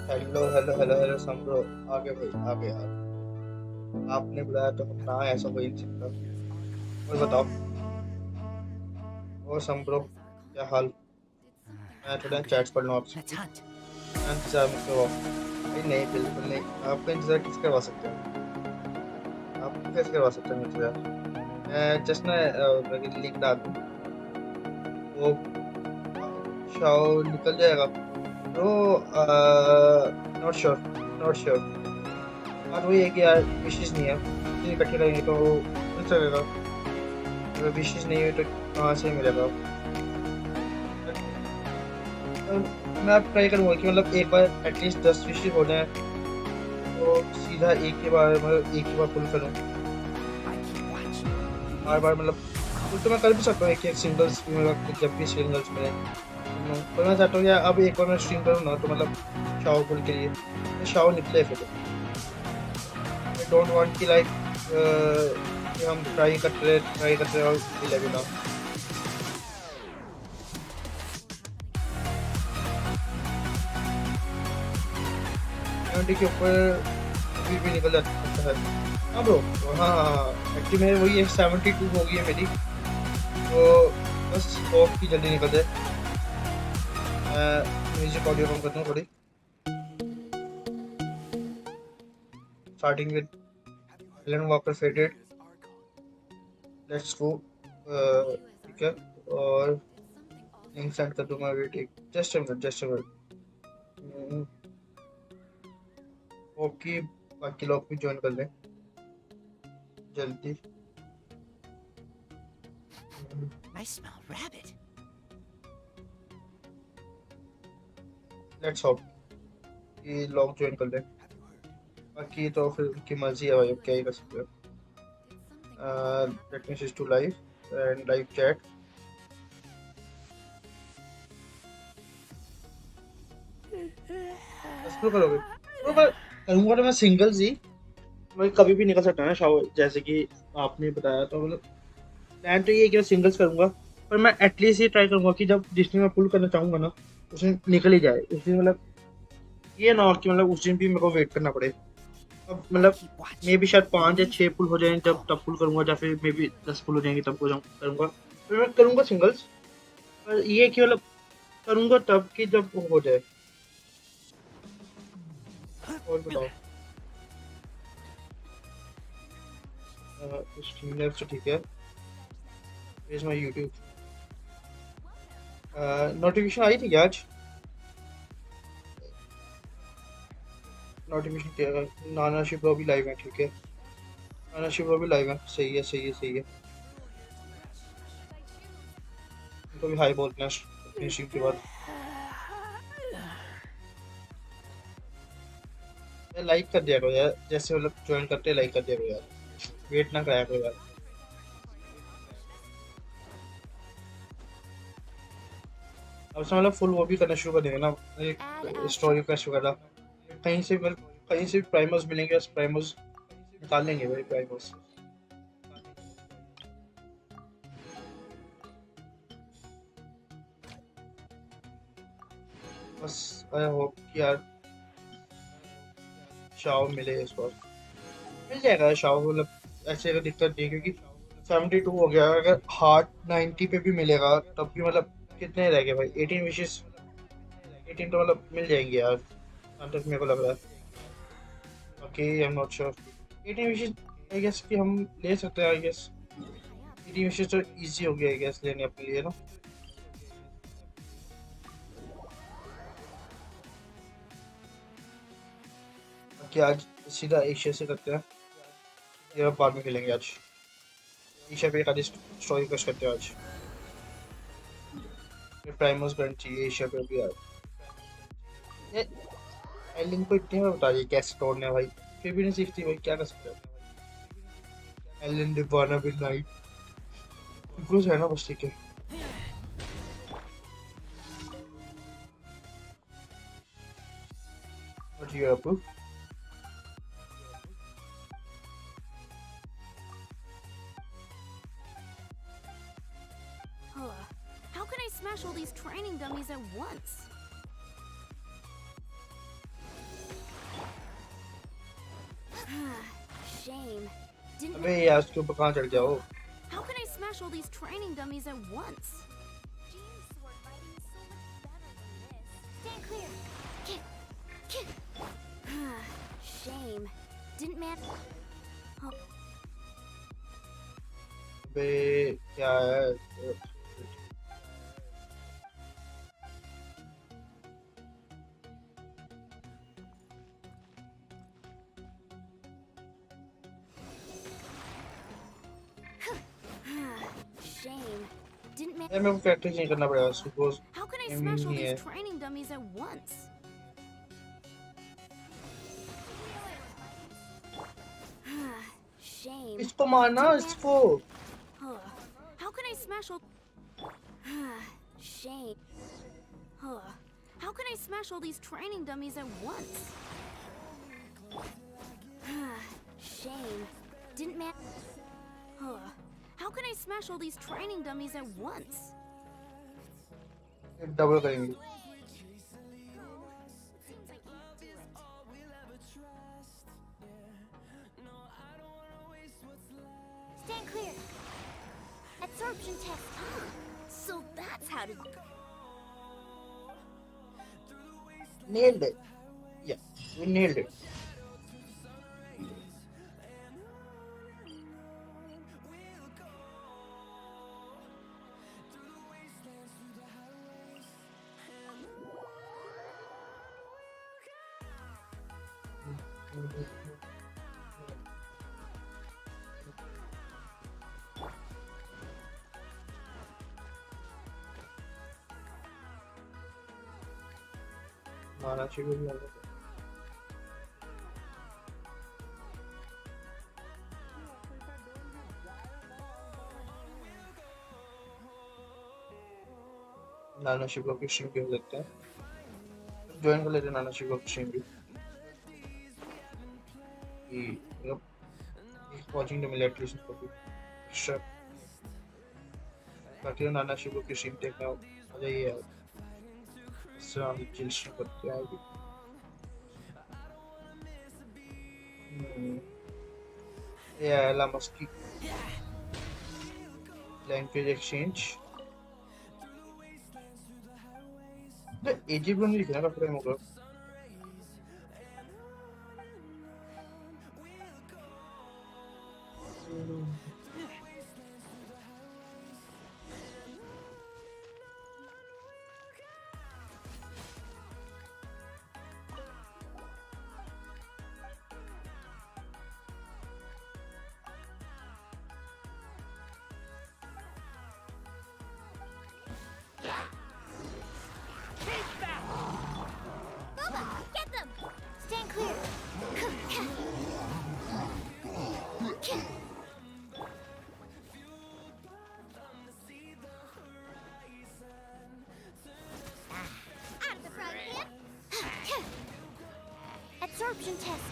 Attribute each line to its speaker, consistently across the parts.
Speaker 1: Hello hello hello hello समझो। आगे भाई आगे यार। आपने बुलाया तो हम ना, ऐसा हो ही नहीं सकता। और बताओ। और समझो, क्या हाल? मैं थोड़ा चैट्स पढ़ लूँ आपसे
Speaker 2: Let's
Speaker 1: भी।
Speaker 2: hunt.
Speaker 1: मैं इंतजार मत करो। भाई नहीं, बिल्कुल नहीं। आपका इंतजार किस करवा सकते हैं? आप कैसे करवा सकते हैं इंतजार? मैं जस्ट ना लिंक डाल दूँ, वो शाओ निकल जाएगा। Bro, not sure, not sure. बात वही है कि यार विशेष नहीं है, विशेष इकट्ठे रहेंगे तो मिल सकेगा। अगर विशेष नहीं हुई तो कहाँ से मिलेगा? मैं आप ट्राई करूंगा कि मतलब एक बार एटलीस्ट 10 विशेष हो जाए, तो सीधा एक के बार मतलब एक के बार फुल करूँ।
Speaker 2: I keep watching.
Speaker 1: बार बार मतलब फुल तो मैं कर भी सकता हूँ, एक एक सिंगल्स भी मतलब जब भी सिंगल्स मिले कर लूँ। पर मैं चाहता हूँ यार अब एक बार मैं स्ट्रीम करूँ ना, तो मतलब शाओ फुल के लिए तो शाओ निकले फिर। आई डोंट वांट कि लाइक कि हम ट्राई करते रहे और मिले भी ना। 70 के ऊपर अभी भी निकल जाता है। हाँ ब्रो। हाँ हाँ हाँ, एक्चुअली मेरे वही है, 72 हो गई है मेरी। तो बस होप की जल्दी निकल जाए। मैं म्यूजिक ऑडियो कम करता हूँ थोड़ी। Starting with Alan Walker faded. Let's go. ठीक है। और लिंक सेंड कर दूंगा, वेट एक just a minute, just a minute. Hope कि बाकी लोग भी ज्वाइन कर लें जल्दी।
Speaker 2: I smell rabbit.
Speaker 1: Let's hope कि लोग ज्वाइन कर लें। बाकी तो फिर उनकी मर्जी है भाई, अब क्या ही कर सकते हैं। Let me switch to live and live chat. बस शुरू करोगे तो मैं करूंगा, तो मैं सिंगल्स ही। मैं कभी भी निकल सकता है ना शावर, जैसे कि आपने बताया, तो मतलब प्लान तो ये है कि मैं सिंगल्स करूंगा। पर मैं एटलीस्ट ये ट्राई करूंगा कि जब जिसमें मैं पुल करना चाहूंगा ना, उसमें निकल ही जाए उस दिन। मतलब ये ना हो कि मतलब उस दिन भी मेरे को वेट करना पड़े। अब
Speaker 2: I
Speaker 1: मतलब
Speaker 2: keep
Speaker 1: मे
Speaker 2: watching.
Speaker 1: बी शायद
Speaker 2: The
Speaker 1: 5 या 6
Speaker 2: music
Speaker 1: पुल हो जाए जब तब
Speaker 2: calms.
Speaker 1: पुल करूंगा, या फिर मे बी 10 पुल हो जाएंगे तब हो जाऊँ करूंगा। फिर मैं करूंगा सिंगल्स। पर ये है कि मतलब करूंगा तब कि जब वो हो जाए। और बताओ। स्ट्रीम तो ठीक है। Page my YouTube. नोटिफिकेशन आई थी क्या आज? नोटिफिकेशन क्या है? नाना शिप्रो भी लाइव है, ठीक है। नाना शिप्रो भी लाइव है, सही है सही है सही है। उनको भी हाई बोलते हैं फिनिशिंग के बाद। यार लाइक कर दिया करो यार, जैसे मतलब ज्वाइन करते लाइक कर दिया करो यार। वेट ना कराया करो यार। अब से मतलब फुल वो भी करना शुरू कर देंगे ना, एक
Speaker 3: Add
Speaker 1: स्टोरी
Speaker 3: extra.
Speaker 1: क्वेस्ट वगैरह। कहीं से मतलब कहीं से प्राइमर्स मिलेंगे, बस प्राइमर्स निकाल लेंगे भाई, प्राइमर्स। बस आई होप कि यार शाओ मिले इस बार। मिल जाएगा शाओ, मतलब ऐसे अगर दिक्कत नहीं है, क्योंकि 72 हो गया। अगर हार्ट 90 पे भी मिलेगा तब भी मतलब कितने रह गए भाई, 18 विशेस। 18 तो मतलब मिल जाएंगे यार, जहाँ तक मेरे को लग रहा है। बाकी I am not sure. 18 wishes I guess कि हम ले सकते हैं, आई गेस। 18 विशेस तो इजी हो गया आई गेस लेने अपने लिए ना। बाकी आज सीधा एशिया से करते हैं, ये बाद में खेलेंगे आज। एशिया पे एक आधी स्टोरी क्रश करते हैं आज। प्राइमर्स करनी चाहिए एशिया पे भी यार। ये एलिन को इतनी बार बता दी कैसे तोड़ने हैं भाई, फिर भी नहीं सीखती भाई, क्या कर सकते हैं। एलिन डिवाना बिल नाइट कुछ है ना, बस ठीक है। But you have to.
Speaker 3: Huh. How can I smash all these training dummies at once?
Speaker 1: अबे यार उसके ऊपर कहाँ चढ़ गया हो?
Speaker 3: How can I smash all these training dummies at once? Stand clear. Shame. Didn't man. Oh,
Speaker 1: अबे क्या है?
Speaker 3: shame. Didn't man.
Speaker 1: यार मेरे को प्रैक्टिस नहीं करना पड़ेगा suppose
Speaker 3: How can I
Speaker 1: am
Speaker 3: smash all
Speaker 1: नहीं है।
Speaker 3: these training dummies at once? Shame.
Speaker 1: इसको मारना
Speaker 3: Didn't man-
Speaker 1: इसको।
Speaker 3: How can I smash all? Shame. How can I smash all these training dummies at once? Shame. Didn't man. How can I smash all these training dummies at once?
Speaker 1: Double करेंगे।
Speaker 3: Stand clear. Absorption test. So that's how to.
Speaker 1: Nailed it. Yeah, we nailed it. माना चाहिए भी लगा। नाना शिवा की stream भी हो सकता है। ज्वाइन कर लेते नाना शिवा की स्ट्रीम भी। watching the electrician for extra ताकि नाना शिवा की स्ट्रीम देखना आ जाइए यार। इससे हम चिल स्ट्रीम करते हैं अभी। Yeah, Lamaski language exchange. The Egypt one लिखना का फ्रेम होगा।
Speaker 3: Bubba, get them! Stand clear. Out of the frying pan. Absorption test.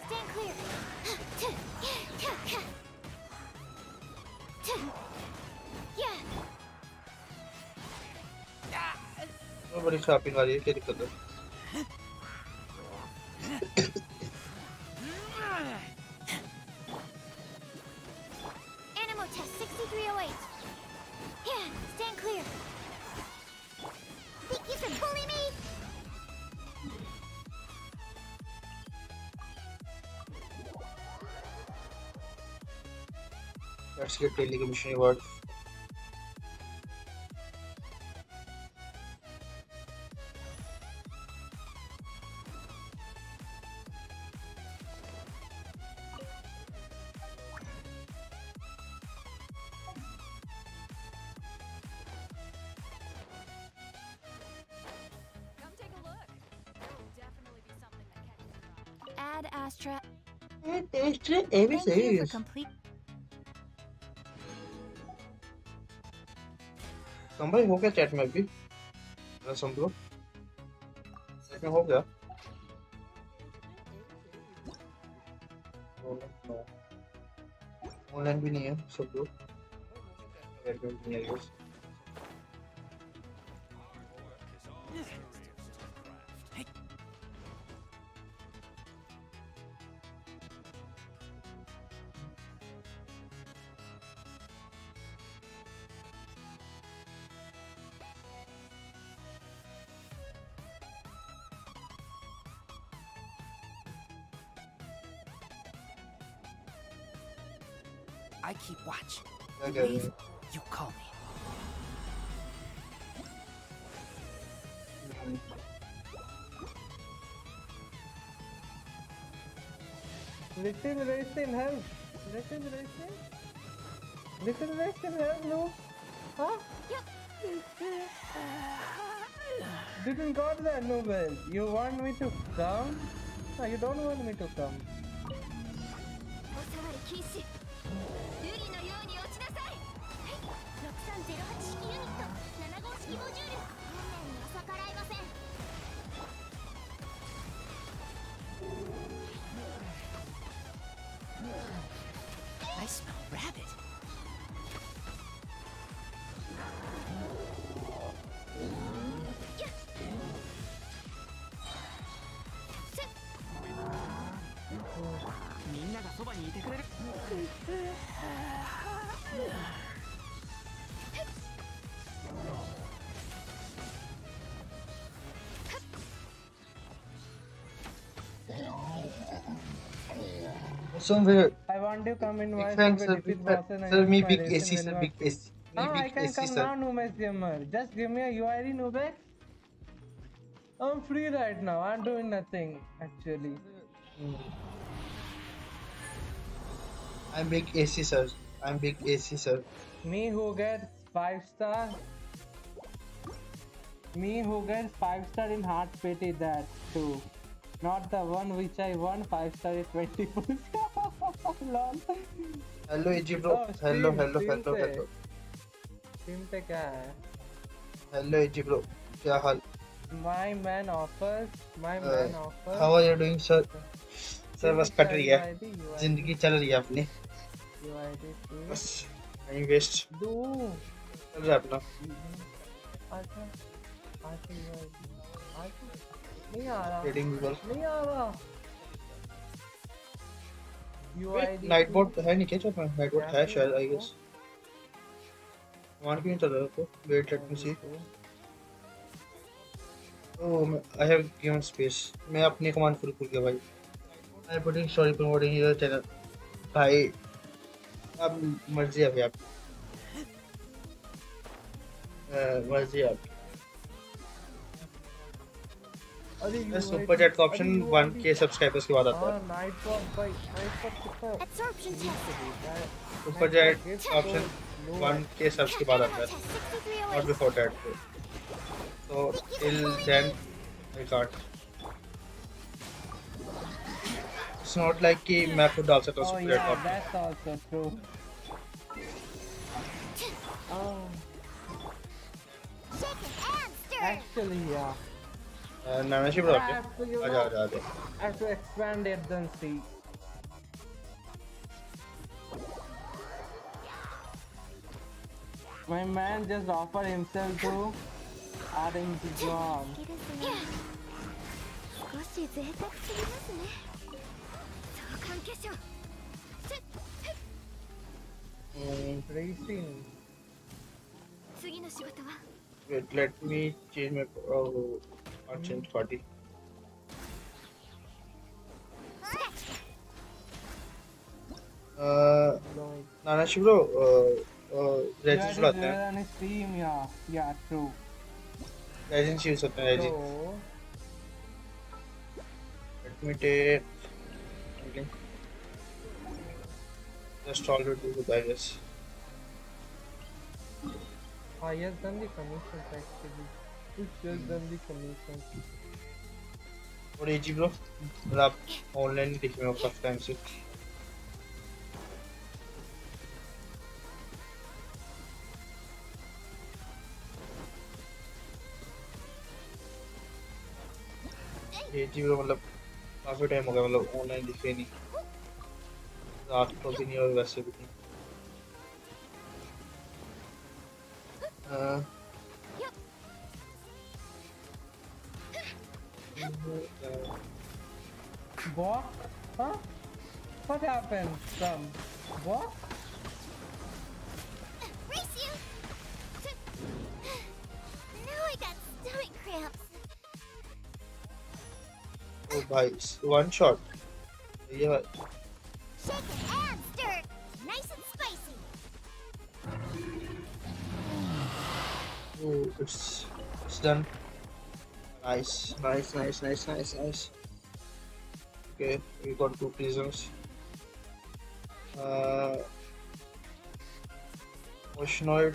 Speaker 3: Stand clear. Yeah.
Speaker 1: बड़ी शॉपिंग आ रही है क्या दिक्कत है?
Speaker 3: test 6308. Yeah, stand clear. Think you can bully me?
Speaker 1: Let's get daily commission reward.
Speaker 3: Come take a look. There will definitely be something that catches your eye. Add Astra.
Speaker 1: Every
Speaker 3: Thank you for
Speaker 1: says.
Speaker 3: complete.
Speaker 1: संभाई हो गया chat में अभी सुन लो chat में हो गया online भी नहीं है सब लोग नहीं है
Speaker 2: I keep watch.
Speaker 1: क्या कह रहे हैं
Speaker 2: You call me.
Speaker 4: Listen, help. Listen, help, no. Huh? Didn't got that, Nobel. You want me to come? No, you don't want me to come.
Speaker 3: お触り禁止。ルリのように落ちなさい。はい。6308式ユニット。7号式モジュール。本面には逆らいません。
Speaker 2: I smell rabbit.
Speaker 1: somewhere
Speaker 4: I want to come in my
Speaker 1: friend sir sir me big AC sir big AC me
Speaker 4: I
Speaker 1: big
Speaker 4: can
Speaker 1: AC
Speaker 4: come
Speaker 1: sir
Speaker 4: now, Numesh Gamer. Just give me a UID, Nubex. I'm free right now. I'm doing nothing, actually.
Speaker 1: I'm big AC sir I'm big AC sir
Speaker 4: Me who gets 5-star. Me who gets 5-star in heart pity that too. Not the one which I won 5-star at 24. Lol.
Speaker 1: hello AG bro
Speaker 4: Oh,
Speaker 1: hello
Speaker 4: stream पे क्या है?
Speaker 1: hello AG bro क्या हाल
Speaker 4: My man offers.
Speaker 1: how are you doing sir sir बस cut रही है जिंदगी चल रही है अपनी
Speaker 4: UID
Speaker 1: बस टाइम वेस्ट
Speaker 4: दो.
Speaker 1: चल रहा है अपना
Speaker 4: अच्छा नहीं आ रहा.
Speaker 1: ट्रेडिंग गूगल
Speaker 4: नहीं आ रहा. UID
Speaker 1: नाइट बोट है नहीं क्या चल रहा नाइट बोट है शायद आई गेस वहां क्यों चल रहा है तो wait let me see oh I have given space मैं अपनी कमांड फुल गया भाई I am putting sorry promoting your channel भाई अब मर्जी है भाई आपकी मर्जी है आपकी सुपर चैट का ऑप्शन 1k सब्सक्राइबर्स के बाद आता है
Speaker 4: नाइट पॉप भाई नाइट पॉप कितना
Speaker 3: Absorption test.
Speaker 1: सुपर चैट का ऑप्शन 1k सब्स के बाद आता है
Speaker 3: Test 6308.
Speaker 1: not before that so till then I can't it's not like कि मैं खुद डाल सकता हूँ
Speaker 4: Oh
Speaker 1: सुपर चैट
Speaker 4: yeah,
Speaker 1: का
Speaker 4: that's also true. Oh,
Speaker 3: Shake it and stir it.
Speaker 4: actually yeah.
Speaker 1: membership
Speaker 4: I
Speaker 1: डाल
Speaker 4: have to,
Speaker 1: के आजा
Speaker 4: I have to expand it then see. My man just offered himself to adding the job.
Speaker 3: 少し贅沢すぎますね。相関化粧。
Speaker 4: racing.
Speaker 3: 次の仕事は
Speaker 1: Wait, let me change my change party.
Speaker 4: Like,
Speaker 1: Nanashi bro,
Speaker 4: yeah,
Speaker 1: Legends
Speaker 4: it is
Speaker 1: लाते हैं.
Speaker 4: there on Steam, yeah. Yeah, true.
Speaker 1: Legends use होते हैं Legends.
Speaker 4: So,
Speaker 1: Let me take. Okay. Just already good, I guess.
Speaker 4: higher than the commissions actually. It's just than the commissions.
Speaker 1: और AG bro, मतलब online दिख रहे हो काफी time से. AG bro मतलब काफी टाइम हो गया मतलब ऑनलाइन दिखे नहीं. रात को भी नहीं और वैसे भी नहीं.
Speaker 4: What? Huh? What happened? Some what?
Speaker 3: race you. Now I got stomach cramps.
Speaker 1: Oh भाई, one shot. ये भाई.
Speaker 3: Shake it and stir it. Nice and spicy.
Speaker 1: Oh, it's done. Nice. Okay, we got 2 prisons. Oceanoid.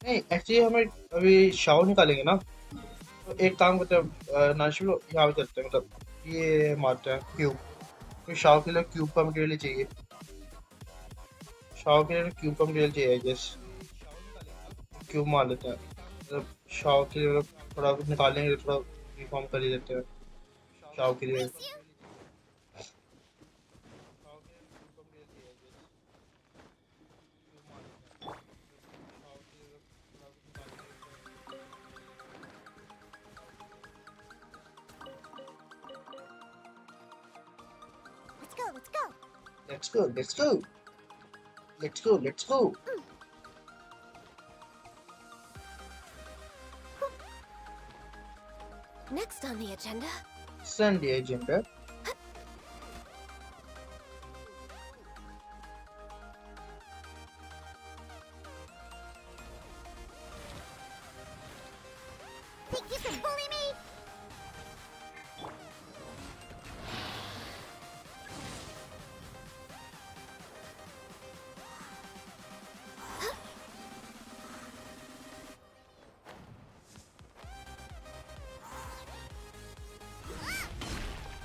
Speaker 1: नहीं actually हमें अभी Shao निकालेंगे ना, तो एक काम करते हैं नाशिब लोग यहाँ पे करते हैं, मतलब ये मारते हैं क्यूब. तो शाओ के लिए क्यूब का मटेरियल चाहिए. शाओ के लिए क्यूब का मटेरियल चाहिए आई गेस. क्यूब मार लेते हैं, मतलब शाओ के लिए मतलब थोड़ा कुछ निकालेंगे, थोड़ा रिफॉर्म कर ही देते हैं शाओ के लिए.
Speaker 3: Race you. Let's go.
Speaker 1: Let's go.
Speaker 3: Next on the agenda.
Speaker 1: Send the agenda.
Speaker 3: Think you can bully me?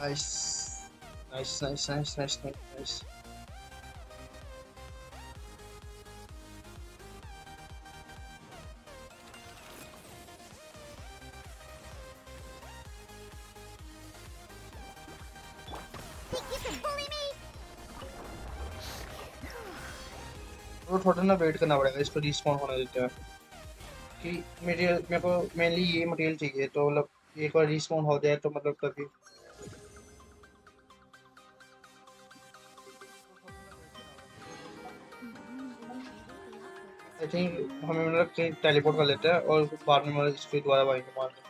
Speaker 1: Nice.
Speaker 3: Think you can bully me?
Speaker 1: तो थोड़ा ना वेट करना पड़ेगा, इसको रिस्पॉन्ड होने देते हैं कि मेरे को मेनली ये मटेरियल चाहिए, तो मतलब एक बार रिस्पॉन्ड हो जाए तो मतलब तभी. आई थिंक हमें मतलब कहीं टेलीपोर्ट कर लेते हैं और बाद में मतलब इसको दोबारा मारेंगे मारने.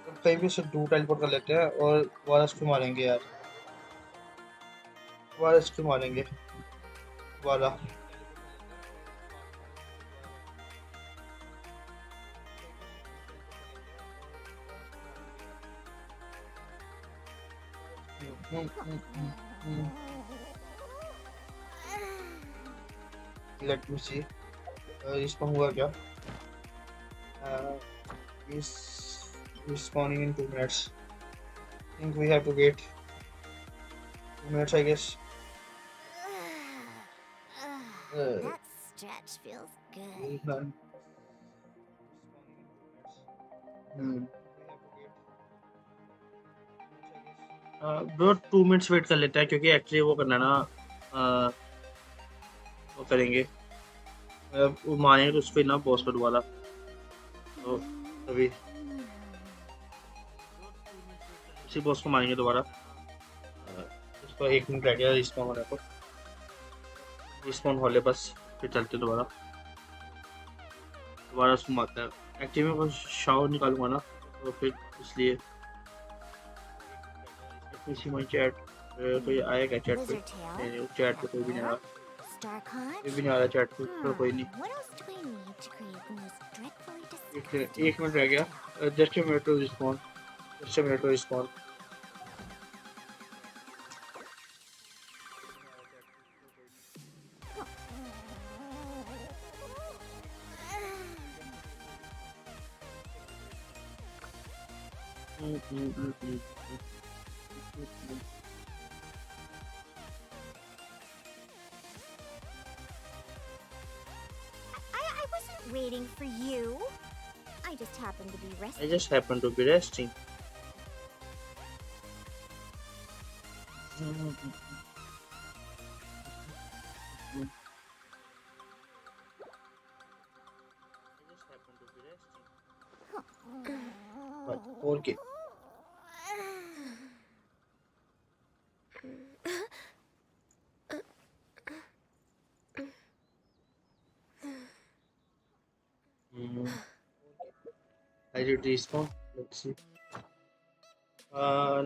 Speaker 1: तो कहीं भी उससे दूर टेलीपोर्ट कर लेते हैं और दोबारा इसको मारेंगे यार. दोबारा इसको मारेंगे दोबारा. Let me see. Respawn हुआ क्या? Is respawning in 2 minutes. I think we have to wait 2 minutes, I guess.
Speaker 3: That stretch feels good.
Speaker 1: Done. Bro 2 minutes wait कर लेते हैं क्योंकि एक्चुअली वो करना है ना, वो करेंगे, वो मारेंगे तो उस पर ना बॉस पर दोबारा, तो तभी इसी बॉस को मारेंगे दोबारा। इसको 1 मिनट रह गया रिस्पॉन होने को। रिस्पॉन होले बस फिर चलते दोबारा उसको मारता है। एक्चुअली मैं बस शाओ निकालूंगा ना, तो फिर इसलिए इसी में चैट कोई आएगा चैट पे?
Speaker 3: Lizard tail.
Speaker 1: नहीं, चैट पे कोई भी नहीं आ रहा।
Speaker 3: Star conch.
Speaker 1: कोई भी नहीं आ रहा चैट पे, तो कोई नहीं।
Speaker 3: What else do I need to create the most dreadfully
Speaker 1: एक
Speaker 3: disgusting?
Speaker 1: मिनट रह गया। Just a minute to respawn, just a minute to respawn.
Speaker 3: I wasn't waiting for you. I just happened to be
Speaker 1: I
Speaker 3: resting.
Speaker 1: just happen to be resting. But okay. I did respawn. Let's see.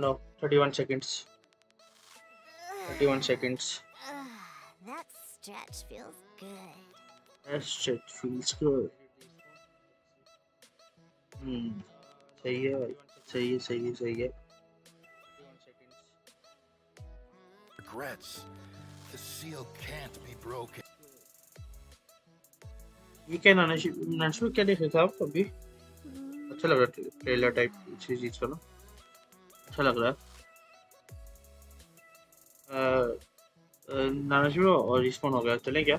Speaker 1: No, 31 seconds. 31 seconds.
Speaker 3: That stretch feels good.
Speaker 1: That shit feels good. सही है भाई, सही है।
Speaker 5: Regrets. The seal can't be broken.
Speaker 1: ये क्या नानशी क्या देख रहे थे आप अभी? अच्छा लग रहा है ट्रेलर टाइप इसी चीज का ना, अच्छा लग रहा है। नानशी और रिस्पॉन हो गया, चले क्या?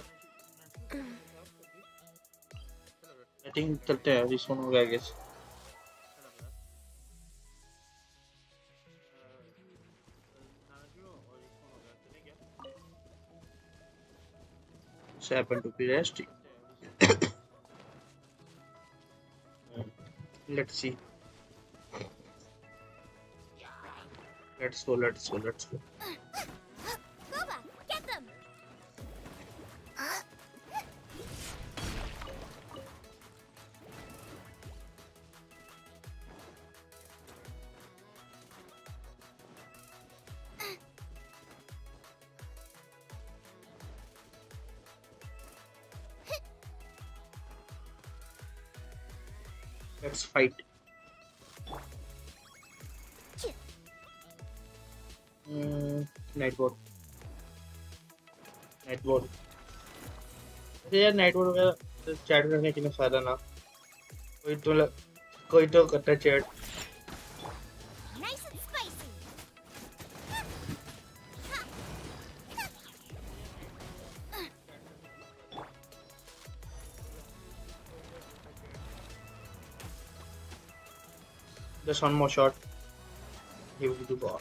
Speaker 1: आई थिंक चलते हैं, रिस्पॉन हो गया I guess. Happen to be resting. Let's see. Let's go.
Speaker 3: Boba, get them!
Speaker 1: Let's fight. Night board अरे यार नाइट बोर्ड वगैरह चैट करने की ना फायदा ना, कोई तो करता है chat.
Speaker 3: Nice and spicy.
Speaker 1: Just one more shot, he will do ball.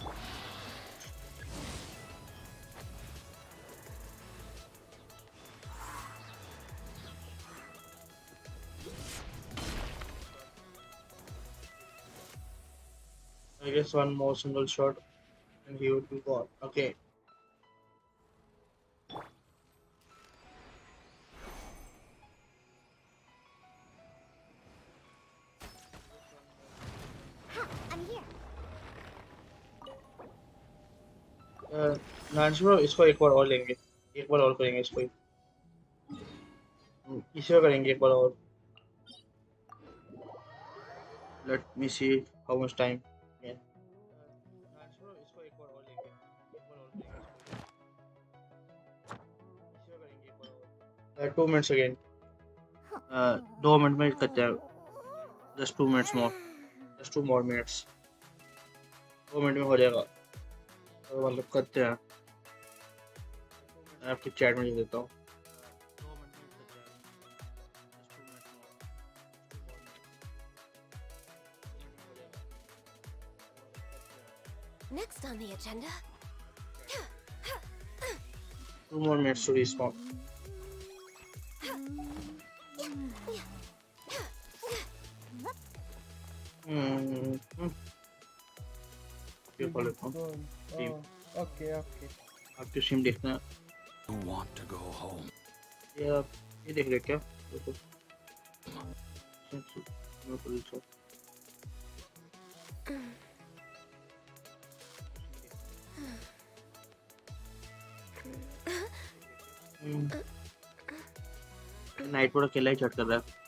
Speaker 1: I guess one more single shot and he would be gone. Okay.
Speaker 3: I'm here.
Speaker 1: Nanshi इसको एक बार और लेंगे, एक बार और करेंगे इसको, इसी को करेंगे एक बार और। Let me see how much time. Yeah. इसको एक बार और लेंगे, एक बार और करेंगे इसको, इसी को करेंगे एक बार और। 2 minutes again. 2 मिनट में करते हैं, just 2 minutes more, just 2 more minutes. 2 minute में हो जाएगा, तो मतलब करते हैं। मैं आपकी चैट में लिख देता हूँ।
Speaker 3: Next on the agenda.
Speaker 1: 2 more minutes to respawn. आपके फॉलो कौन टीम
Speaker 4: ओके ओके
Speaker 1: आपकी स्ट्रीम देखना
Speaker 5: You want to go home.
Speaker 1: ये आप ये देख रहे क्या देखो नो पुलिस नाइट पूरा अकेला ही चैट कर रहा है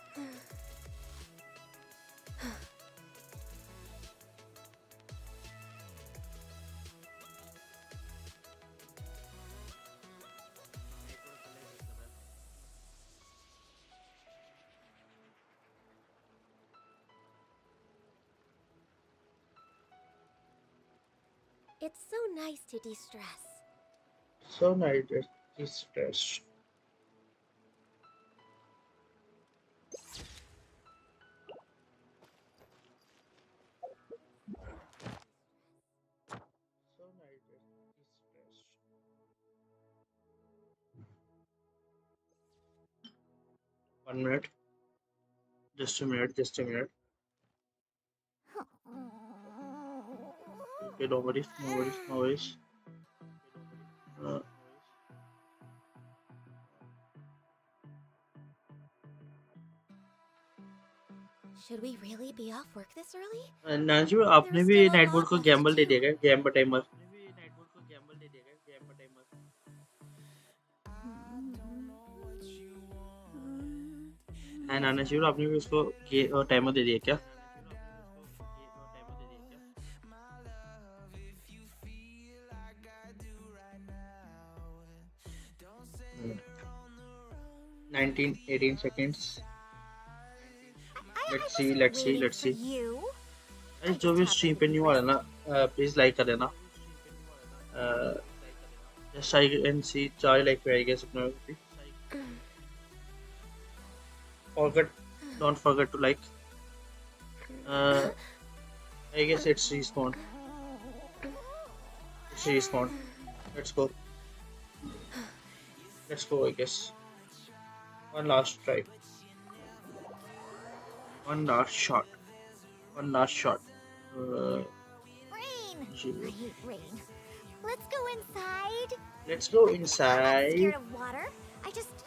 Speaker 3: It's so nice to de-stress.
Speaker 1: so night is stress so night is stress 1 minute just a minute okay no worries uh,
Speaker 3: Should we really be off work this early?
Speaker 1: नाजू आपने भी
Speaker 3: still a
Speaker 1: night board
Speaker 3: lot
Speaker 1: को
Speaker 3: left to
Speaker 1: Gamble they
Speaker 3: do.
Speaker 1: दिया क्या Gamble timer है नाना जी आपने भी उसको timer दे दिया क्या 19-18 seconds let's see
Speaker 3: You?
Speaker 1: अरे जो भी स्ट्रीम पे न्यू आ रहा है ना प्लीज लाइक कर देना just I can see 4 like पे आई गेस अपने forget don't forget to like I guess it's respawn let's go I guess one last try one last shot
Speaker 3: Rain!
Speaker 1: zero.
Speaker 3: Rain. Let's go inside.
Speaker 1: Let's go
Speaker 3: I'm not
Speaker 1: inside.
Speaker 3: scared of water. I just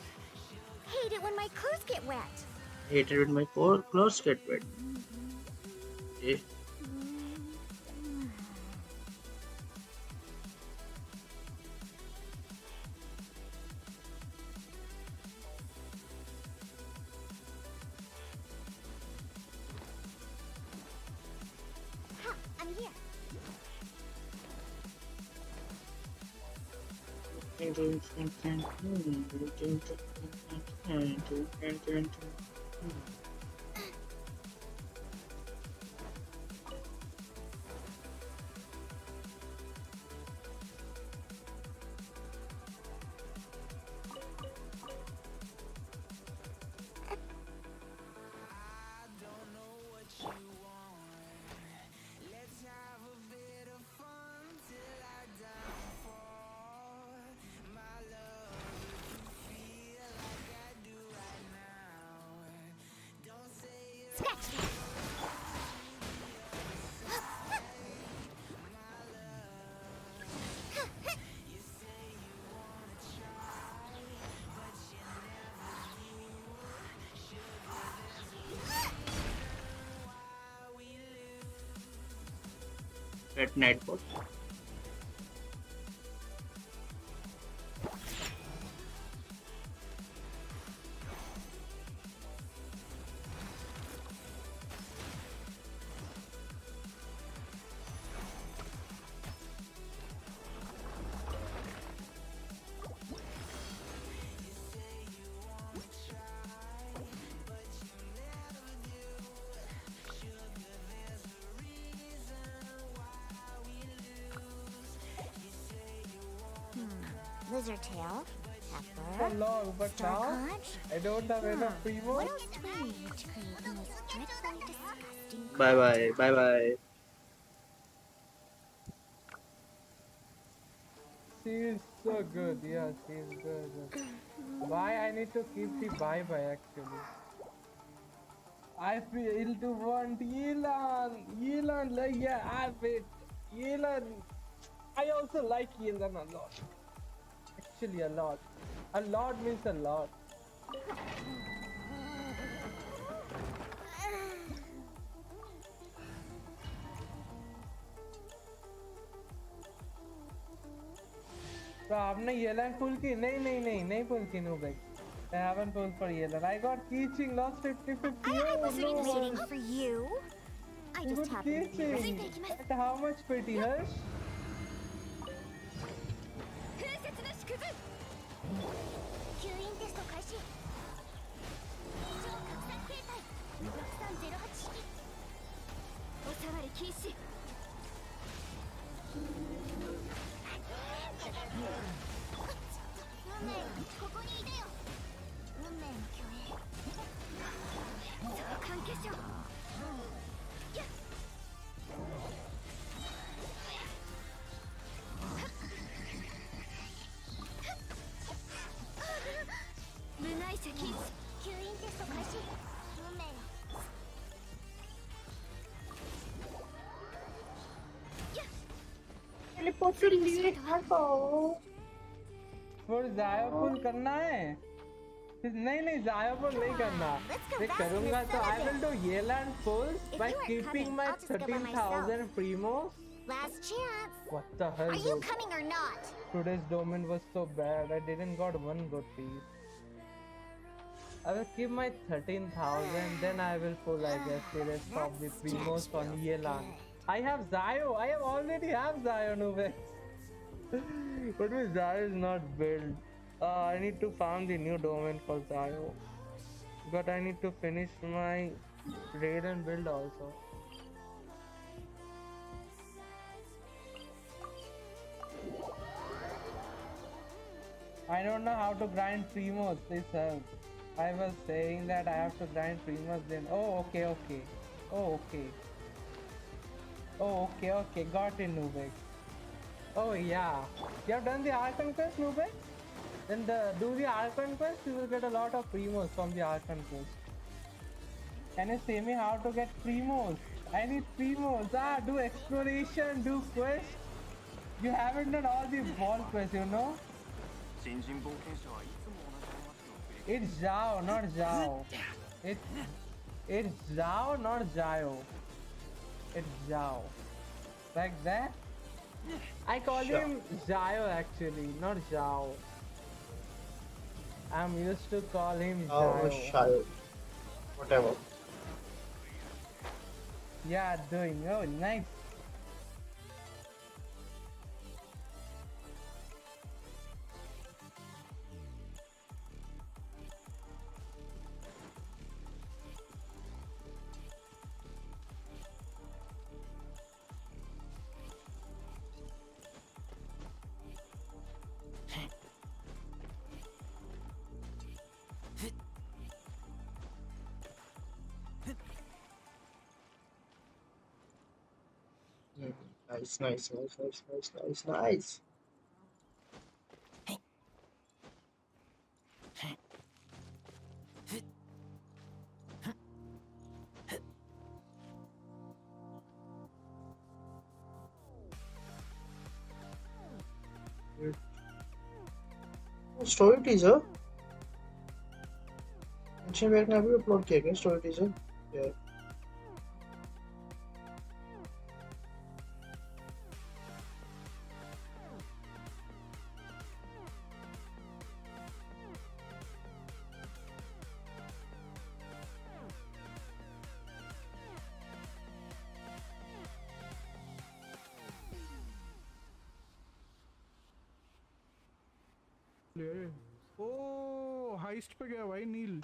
Speaker 3: hate it when my clothes get wet.
Speaker 1: Hated when my clothes get wet. Okay.
Speaker 3: Ha, I'm here. Scratch that.
Speaker 1: At Nightbot.
Speaker 3: Lizard tail.
Speaker 4: So
Speaker 3: Pepper.
Speaker 4: long, but
Speaker 3: Star
Speaker 4: now
Speaker 3: conch.
Speaker 4: I don't have enough freemos.
Speaker 3: What else do we need to create the most dreadfully disgusting
Speaker 1: Bye bye.
Speaker 4: She is so good. Yeah, she is good. Why I need to keep the bye actually. I feel to want Elon, like yeah, I wait. Yelan. I also like Yelan a lot. Actually, a lot. A lot means a lot. तो आपने Yelan pull की? नहीं pull की Nubek. I haven't pulled for Yelan. I got Keeching, lost 50-50.
Speaker 3: I
Speaker 4: Oh
Speaker 3: wasn't even shooting
Speaker 4: no!
Speaker 3: for you. I
Speaker 4: You
Speaker 3: just
Speaker 4: got
Speaker 3: happened to be right.
Speaker 4: Keeching. At how much pretty, Harsh?
Speaker 3: 風雪の縮図吸引テスト開始超拡散形態6308式お触り禁止運命ここにいでよ運命の虚栄相関結晶やっ部内積吸引テスト開始運命よやっ
Speaker 6: Teleporting लिए हटो
Speaker 4: For Xiao pull करना है? नहीं Xiao pull नहीं करना. मैं करूँगा तो I will do Yelan pulls by keeping my 13,000 freemos.
Speaker 3: Last chance.
Speaker 4: What the hell?
Speaker 3: Are you
Speaker 4: Dude?
Speaker 3: coming or not?
Speaker 4: Today's domain was so bad. I didn't got one good piece. I will keep my 13,000. Then I will pull. I guess the rest of the freemos on Yelan. I have Xiao. I have already have Xiao, Nube. But my Xiao is not built. I need to found the new domain for Xiao. But I need to finish my raid and build also. I don't know how to grind Primos. Please help. I was saying that I have to grind Primos then. Oh, okay. Oh, okay. Oh, okay. Got it, Nubek. Oh, yeah. You have done the Archon quest, Nubek? Then do the Archon quest, you will get a lot of Primos from the Archon quest. Can you say me how to get Primos? I need Primos. Do exploration, do quest. You haven't done all the ball quests, you know? It's Xiao, not Xiao. It's Xiao, not Xiao. It's Xiao. Like that? I call him Xiao actually, not Xiao. I'm used to call him
Speaker 1: Oh,
Speaker 4: Xiao.
Speaker 1: Xiao. Whatever.
Speaker 4: Yeah, doing. Oh, nice.
Speaker 1: Nice. Oh, story teaser. Genshin Impact ने अभी upload किया क्या story teaser? Yeah.
Speaker 7: ओ heist पे गया भाई नील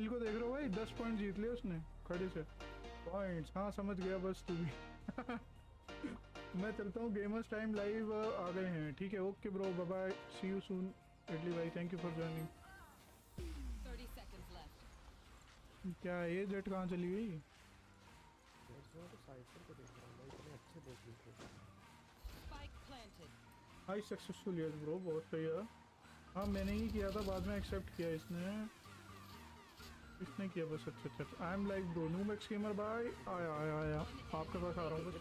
Speaker 7: को देख रहे हो भाई 10 पॉइंट जीत लिए उसने खड़े से पॉइंट्स हाँ समझ गया बस तू भी मैं चलता हूँ गेमर्स टाइम लाइव आ गए हैं ठीक है okay bro bye bye see you soon idli भाई थैंक यू फॉर जॉइनिंग क्या ये जेट कहाँ चली गई हाई सक्सेसफुल यस ब्रो बहुत सही है हाँ मैंने ही किया था बाद में एक्सेप्ट किया इसने इसने किया बस। अच्छा अच्छा, I am like bro new max gamer bye. आया आया आया, आपके पास आ रहा हूँ बस।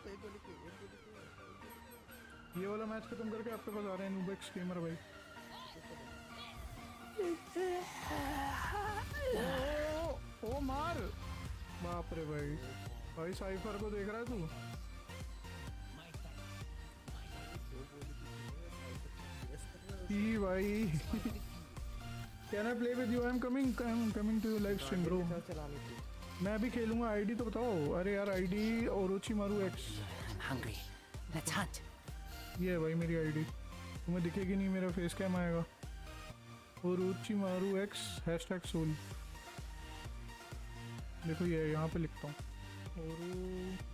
Speaker 7: ये वाला मैच खत्म करके आपके पास आ रहे हैं न्यू मैक्स गेमर भाई। ओ मार, बाप रे भाई। भाई साइफर को देख रहा है तू? ई भाई can I play with you? I am coming to your live stream bro. मैं अभी खेलूंगा। आईडी तो बताओ। अरे यार ID Orochimaru X.
Speaker 2: I'm hungry. Let's hunt.
Speaker 7: ये है भाई मेरी आईडी। तुम्हें दिखेगी नहीं, मेरा फेस कैम आएगा। Orochimaru X #soul. देखो ये यहाँ पे लिखता हूँ ओरो।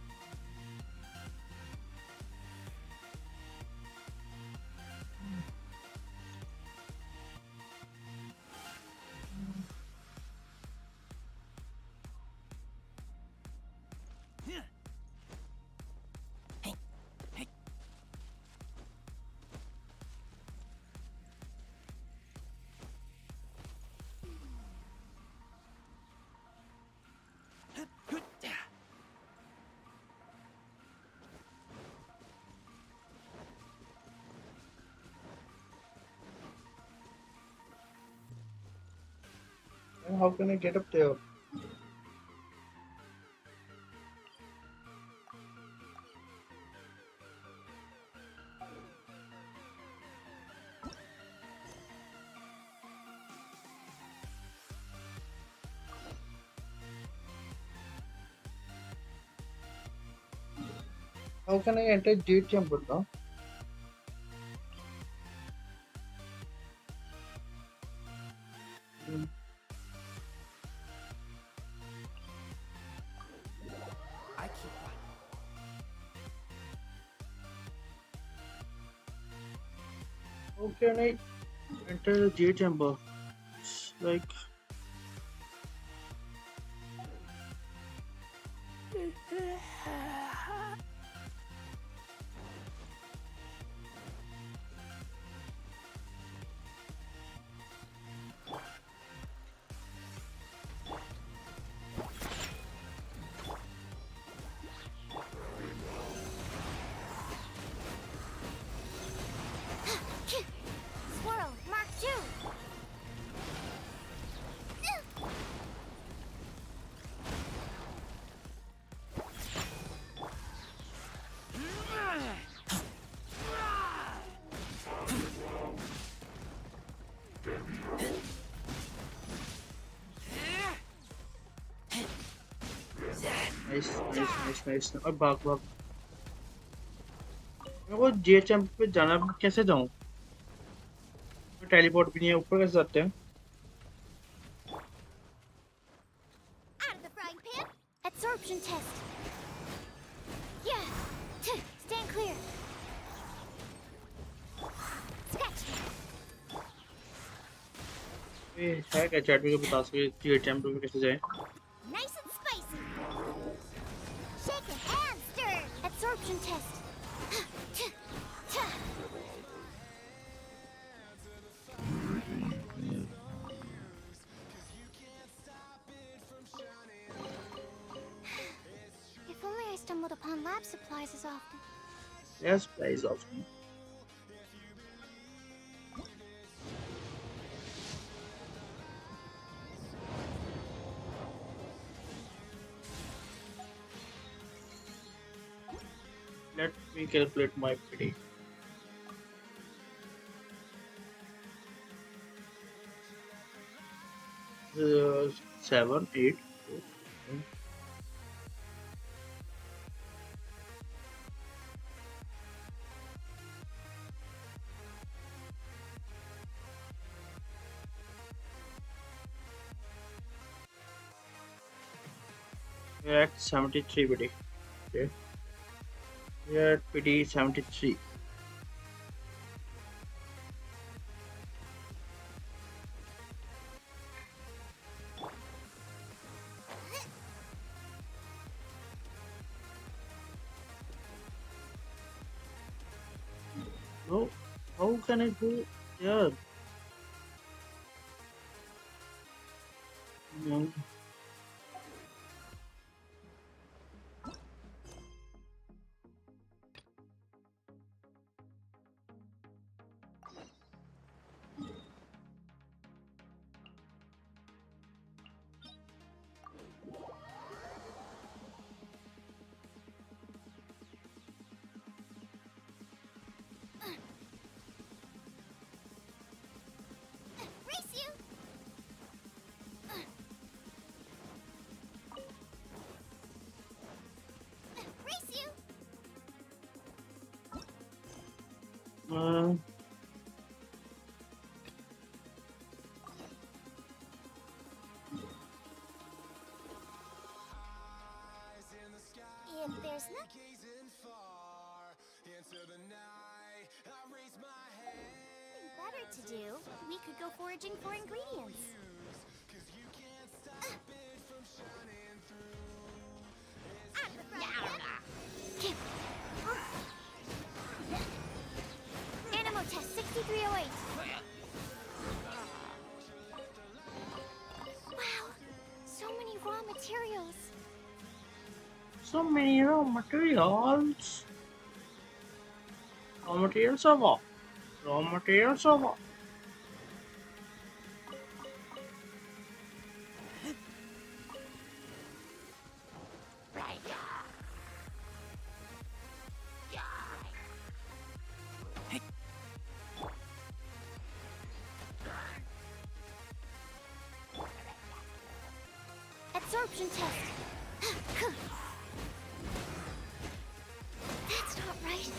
Speaker 1: And how can I get up there? How can I enter J chamber now?
Speaker 2: I keep watch.
Speaker 1: How can I enter the J chamber? Like,
Speaker 3: Swirl, Mark 2.
Speaker 1: nice. और भाग। मेरे को J chamber पे जाना है, कैसे जाऊँ? टेलीपोर्ट भी नहीं है, ऊपर कैसे जाते हैं?
Speaker 3: Out of the frying pan. Absorption test. Yeah. Stand clear. Scratch.
Speaker 1: ये है क्या? चैट में बता सके J chamber पे कैसे जाएं?
Speaker 3: Nice and spicy. Shake it and stir. Absorption test. If only I stumbled upon lab supplies as often.
Speaker 1: Yes, price of me. Let me calculate my pity. Uh, 7, 8. We're at 73 pity. Okay. We're at pity 73. No, how can I go there? No. Hmm.
Speaker 3: If there's nothing better to do, we could go foraging for ingredients. Animal test 6308. Wow, so many raw materials.
Speaker 1: So many raw materials. Raw materials of what? Raw materials of what?
Speaker 3: Absorption test. That's not right.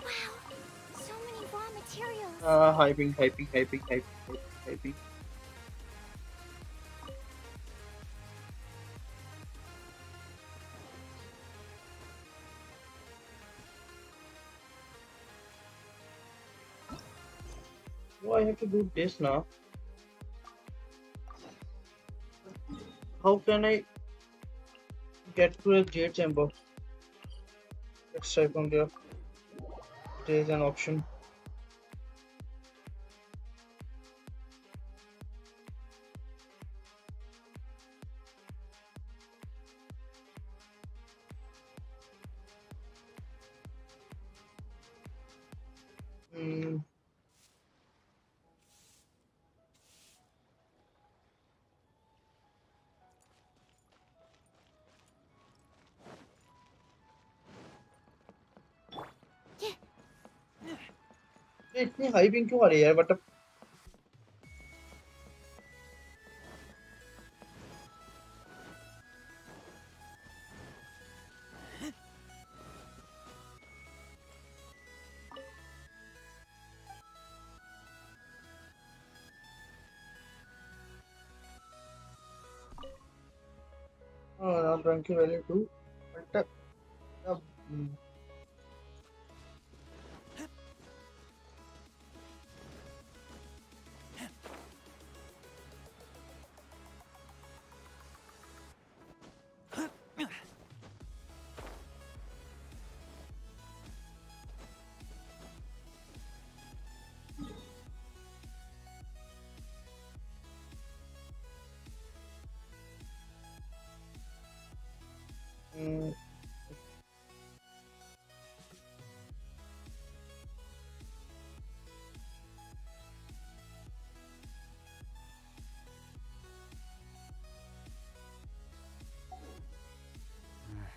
Speaker 3: Wow, so many raw materials.
Speaker 1: Hyping. Why I have to do this now? How can I get to a jade chamber? Let's type on there. There is an option. Hmm. ये इतनी hyping क्यों आ रही है यार but I'm ranking value 2 but mm,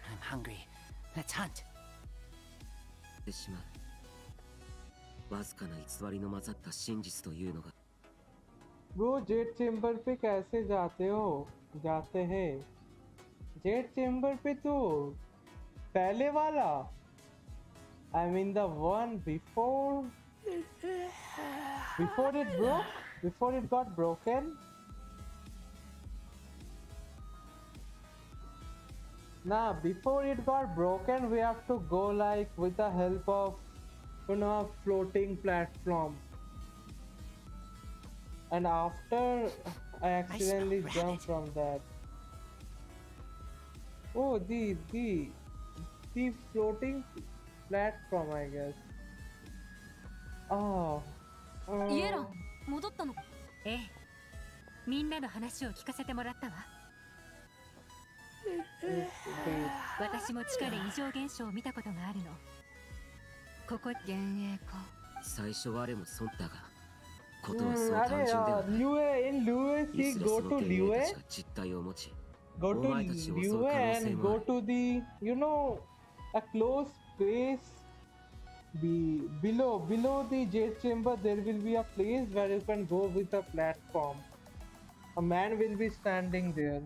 Speaker 2: I'm hungry. Let's hunt.
Speaker 8: てしまうわずかな偽りの混ざった真実というのが
Speaker 4: bro jet chamber पे कैसे जाते हैं जेट चेम्बर पे तो पहले वाला I mean the one before before it got broken. Nah, before it got broken we have to go like with the help of a floating platform. And after I accidentally
Speaker 2: smell
Speaker 4: jumped from that. Oh, the floating platform, I guess. Oh.
Speaker 3: イエロン、戻ったの？
Speaker 9: ええ、みんなの話を聞かせてもらったわ。私も地下で異常現象を見たことがあるの。ここ幻影か。
Speaker 8: 最初我も損だがことはそう単純ではない。
Speaker 4: in Lue,
Speaker 8: い
Speaker 4: see,
Speaker 8: ずれ
Speaker 4: go
Speaker 8: そ
Speaker 4: to
Speaker 8: の幻影
Speaker 4: Lue,
Speaker 8: たちが実体を持ち
Speaker 4: go
Speaker 8: お
Speaker 4: to
Speaker 8: 前たちを襲う
Speaker 4: Lue
Speaker 8: 可能性
Speaker 4: and
Speaker 8: もあ
Speaker 4: go
Speaker 8: る。
Speaker 4: to the, a close space below the jet chamber. There will be a place where you can go with a platform. A man will be standing there.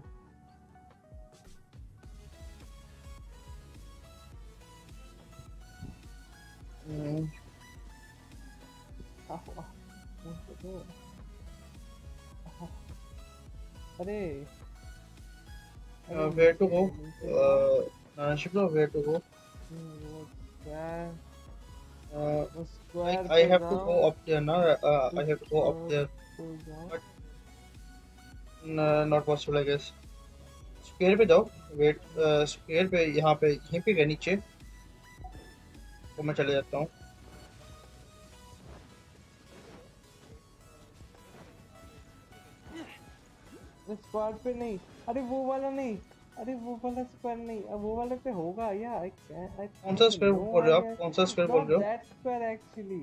Speaker 1: Hmm.
Speaker 4: अरे
Speaker 1: Where to go?
Speaker 4: नीचे जाओ।
Speaker 1: Nanashibro, where to go?
Speaker 4: वो square
Speaker 1: Uh,
Speaker 4: वो
Speaker 1: like
Speaker 4: square
Speaker 1: I
Speaker 4: पे
Speaker 1: have to
Speaker 4: जाओ।
Speaker 1: go up there now. I have to go up
Speaker 4: ऊपर
Speaker 1: there,
Speaker 4: को जाओ।
Speaker 1: but not possible, I guess. Square पे जाओ। वेट, स्क्वायर पे, यहाँ पे, यहीं पे गए नीचे। तो मैं चले जाता हूँ।
Speaker 4: स्क्वायर पे नहीं, अरे वो वाला नहीं, अरे वो वाला स्क्वायर नहीं, अब वो वाले पे होगा या आई
Speaker 1: कौन सा स्क्वायर
Speaker 4: नो
Speaker 1: बोल रहे हो आप?
Speaker 4: आई
Speaker 1: कौन सा स्क्वायर बोल
Speaker 4: नॉट
Speaker 1: रहे हो?
Speaker 4: That square actually,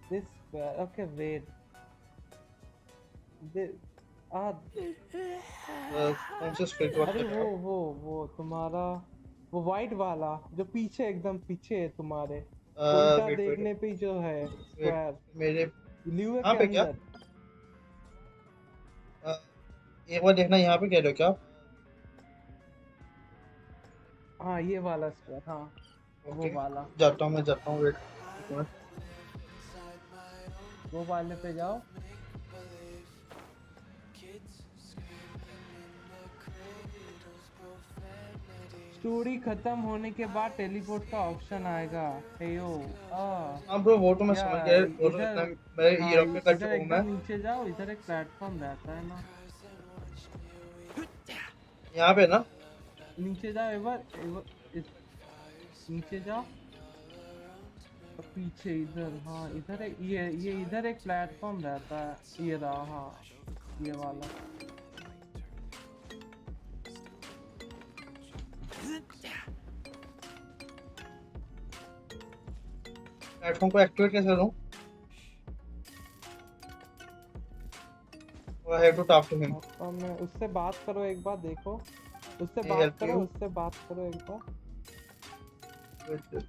Speaker 4: this square, okay wait,
Speaker 1: कौन सा स्क्वायर की बात
Speaker 4: अरे
Speaker 1: कर रहे हो?
Speaker 4: वो तुम्हारा वो वाइट वाला जो पीछे एकदम पीछे है तुम्हारे, उल्टा
Speaker 1: वेट वेट
Speaker 4: देखने पे जो है
Speaker 1: वेट,
Speaker 4: स्क्वायर,
Speaker 1: मेरे
Speaker 4: ल्यूए
Speaker 1: यहाँ
Speaker 4: के
Speaker 1: पे क्या?
Speaker 4: अंदर।
Speaker 1: अ, एक बार देखना, यहाँ पे कह रहे हो क्या आप?
Speaker 4: हाँ ये वाला स्क्वायर, हाँ वो
Speaker 1: ओके,
Speaker 4: वाला,
Speaker 1: जाता हूँ, मैं जाता हूँ, वेट एक मिनट।
Speaker 4: वो वाले पे जाओ। स्टोरी खत्म होने के बाद टेलीपोर्ट का ऑप्शन आएगा। हेयो
Speaker 1: हाँ ब्रो, वो तो मैं
Speaker 4: या
Speaker 1: समझ गया, वो तो
Speaker 4: इधर,
Speaker 1: इतना मैं
Speaker 4: हाँ
Speaker 1: यूरोप में कर
Speaker 4: इधर
Speaker 1: चुका हूँ मैं।
Speaker 4: एकदम नीचे जाओ, इधर एक प्लेटफॉर्म रहता है ना,
Speaker 1: यहाँ पे ना?
Speaker 4: नीचे जाओ एक बार, नीचे जाओ और पीछे इधर, हाँ इधर एक ये इधर एक प्लेटफॉर्म रहता है, ये रहा, हाँ ये वाला।
Speaker 1: प्लेटफॉर्म को एक्टिवेट कैसे करूँ? I have to talk to him.
Speaker 4: और मैं उससे बात करो एक बार, देखो उससे
Speaker 1: He
Speaker 4: बात
Speaker 1: help
Speaker 4: करो,
Speaker 1: you?
Speaker 4: उससे बात करो एक बार।
Speaker 1: Wait, wait.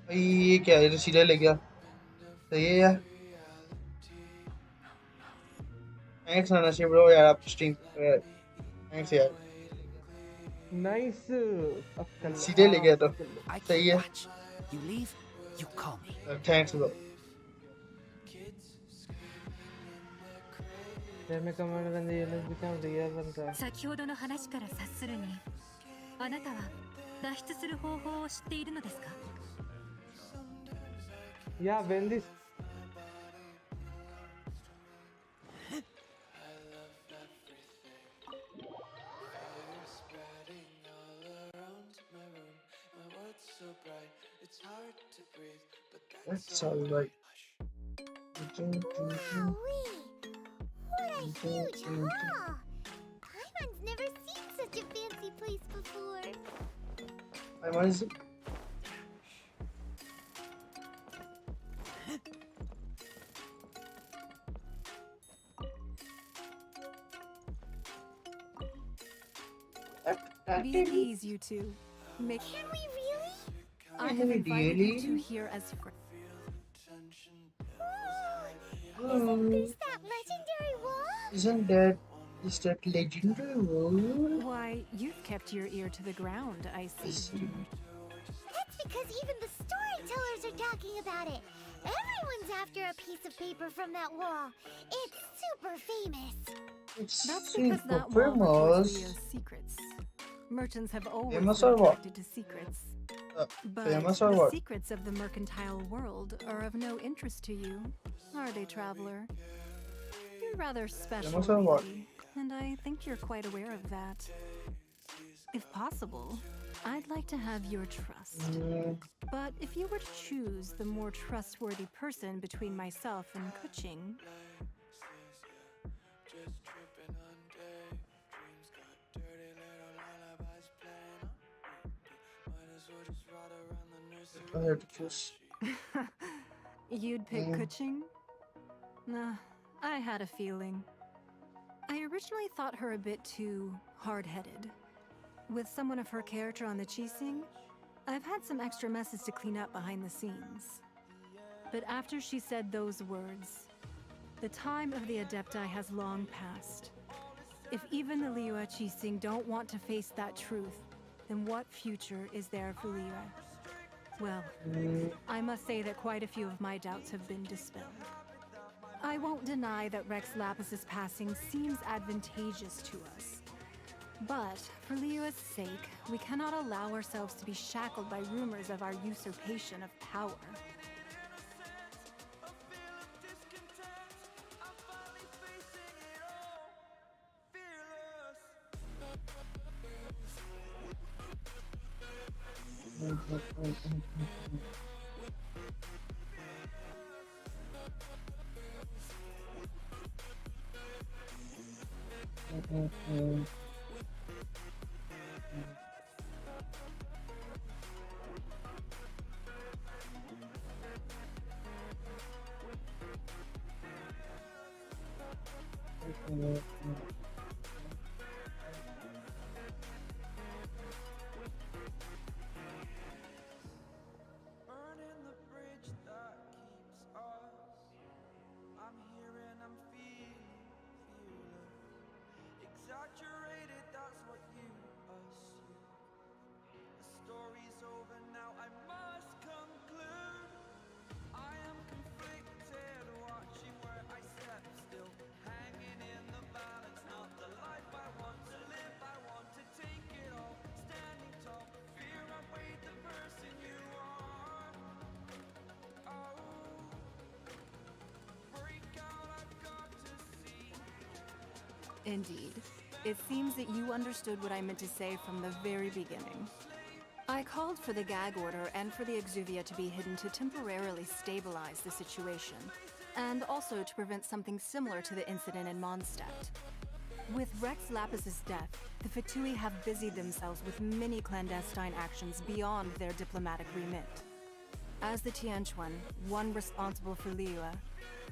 Speaker 1: भाई ये क्या है? ये तो सीधा ले गया। सही है यार। थैंक्स नानाशी ब्रो, यार आप स्ट्रीम, थैंक्स यार।
Speaker 4: नाइस,
Speaker 1: सीधे ले गया तो
Speaker 2: I
Speaker 1: सही
Speaker 2: keep
Speaker 1: है।
Speaker 2: watch. You leave, you call me.
Speaker 1: Thanks bro.
Speaker 9: 先ほどの話から察するに、あなたは脱出する方法を知っているのですか？
Speaker 4: Yeah, when this
Speaker 1: That's alright.
Speaker 3: Wowee! What a huge hall! Paimon's never seen such a fancy place before.
Speaker 1: Paimon is
Speaker 10: Be at ease, you two. Make
Speaker 3: Can we really?
Speaker 10: I
Speaker 1: Can
Speaker 10: have
Speaker 1: we
Speaker 10: invited
Speaker 1: really?
Speaker 10: you two here as friends.
Speaker 3: Isn't this that legendary wall?
Speaker 1: Isn't that, is that legendary world?
Speaker 10: Why, you've kept your ear to the ground, I
Speaker 1: I
Speaker 10: see.
Speaker 1: see.
Speaker 3: That's because even the storytellers are talking about it. Everyone's after a piece of paper from that wall. It's super famous.
Speaker 1: It's
Speaker 10: That's because
Speaker 1: super
Speaker 10: that wall records
Speaker 1: famous.
Speaker 10: Leo's secrets. Merchants have always
Speaker 1: Famous
Speaker 10: been
Speaker 1: or what?
Speaker 10: attracted to secrets. But
Speaker 1: Famous or
Speaker 10: the
Speaker 1: what?
Speaker 10: secrets of the mercantile world are of no interest to you, are they, traveler? You're rather special,
Speaker 1: Famous or what?
Speaker 10: really, and I think you're quite aware of that. If possible, I'd like to have your trust. But if you were to choose the more trustworthy person between myself and Kuching,
Speaker 1: I have to choose.
Speaker 10: you'd pick Kuching? Nah, I had a feeling. I originally thought her a bit too hard-headed. With someone of her character on the Qixing, I've had some extra messes to clean up behind the scenes. But after she said those words, the time of the Adepti has long passed. If even the Liyue Qixing don't want to face that truth, then what future is there for Liyue? Well, I must say that quite a few of my doubts have been dispelled. I won't deny that Rex Lapis's passing seems advantageous to us. But, for Liyue's sake, we cannot allow ourselves to be shackled by rumors of our usurpation of power.
Speaker 11: Burning the bridge that keeps us. I'm here and I'm feeling fearless. Exaggerated, that's what you assume. The story's over now, I must conclude. I am conflicted, watching where I step still, hanging in the balance. Not the life I want to live, I want to take it all. Standing tall, fear outweighed the person you are. Oh, break out, I've got to see.
Speaker 10: Indeed. It seems that you understood what I meant to say from the very beginning. I called for the gag order and for the exuvia to be hidden to temporarily stabilize the situation, and also to prevent something similar to the incident in Mondstadt. With Rex Lapis's death, the Fatui have busied themselves with many clandestine actions beyond their diplomatic remit. As the Tianquan, one responsible for Liyue,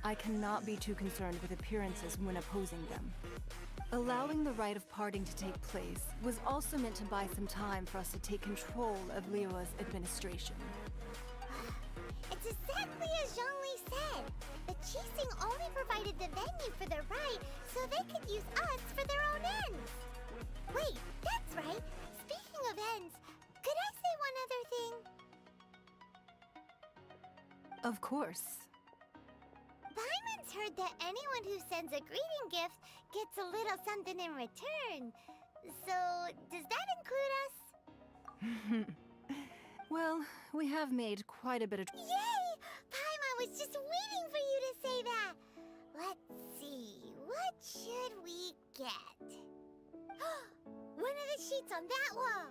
Speaker 10: I cannot be too concerned with appearances when opposing them. Allowing the rite of parting to take place was also meant to buy some time for us to take control of Liyue's administration.
Speaker 3: It's exactly as Zhongli said. The Qixing only provided the venue for their rite so they could use us for their own ends. Wait, that's right. Speaking of ends, could I say one other thing?
Speaker 10: Of course.
Speaker 3: Paimon's heard that anyone who sends a greeting gift gets a little something in return. So, does that include us?
Speaker 10: Well, we have made quite a bit of...
Speaker 3: Yay! Paimon was just waiting for you to say that. Let's see, what should we get? One of the sheets on that wall.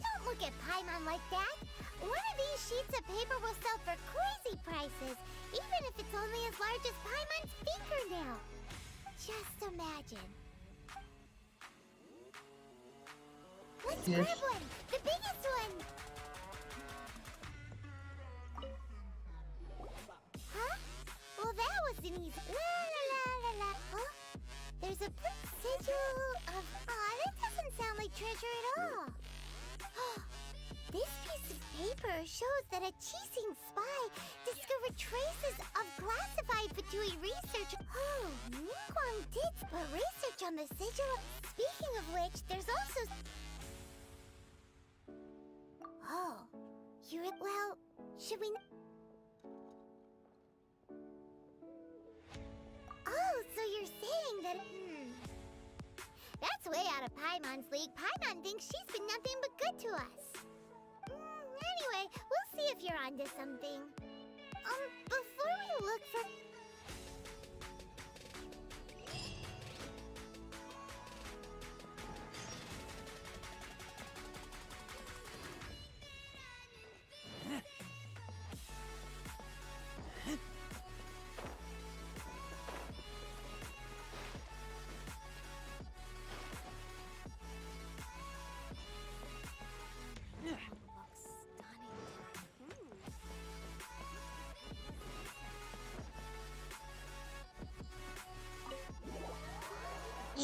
Speaker 3: Don't look at Paimon like that. One of these sheets of paper will sell for crazy prices, even if it's only as large as Paimon's fingernail. Just imagine. Let's grab one, the biggest one. Huh? Well, that was an easy. La la la la la. Huh? There's a big sigil of. That doesn't sound like treasure at all. This piece of paper shows that a Qixing spy discovered traces of classified Fatui research. Oh, Ningguang did put research on the sigil. Speaking of which, there's also... Oh, well, should we... Oh, so you're saying that... That's way out of Paimon's league. Paimon thinks she's been nothing but good to us. Anyway, we'll see if you're onto something. Before we look for...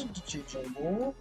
Speaker 1: Bu.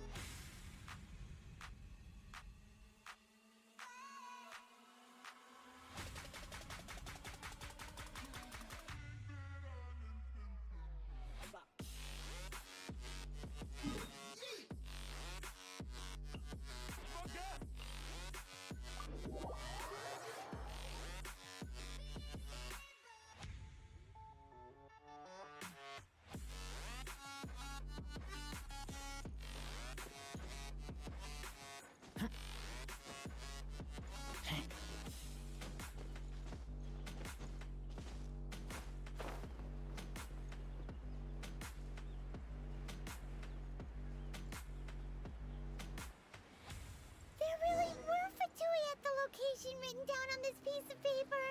Speaker 3: There really were Fatui at the location written down on this piece of paper.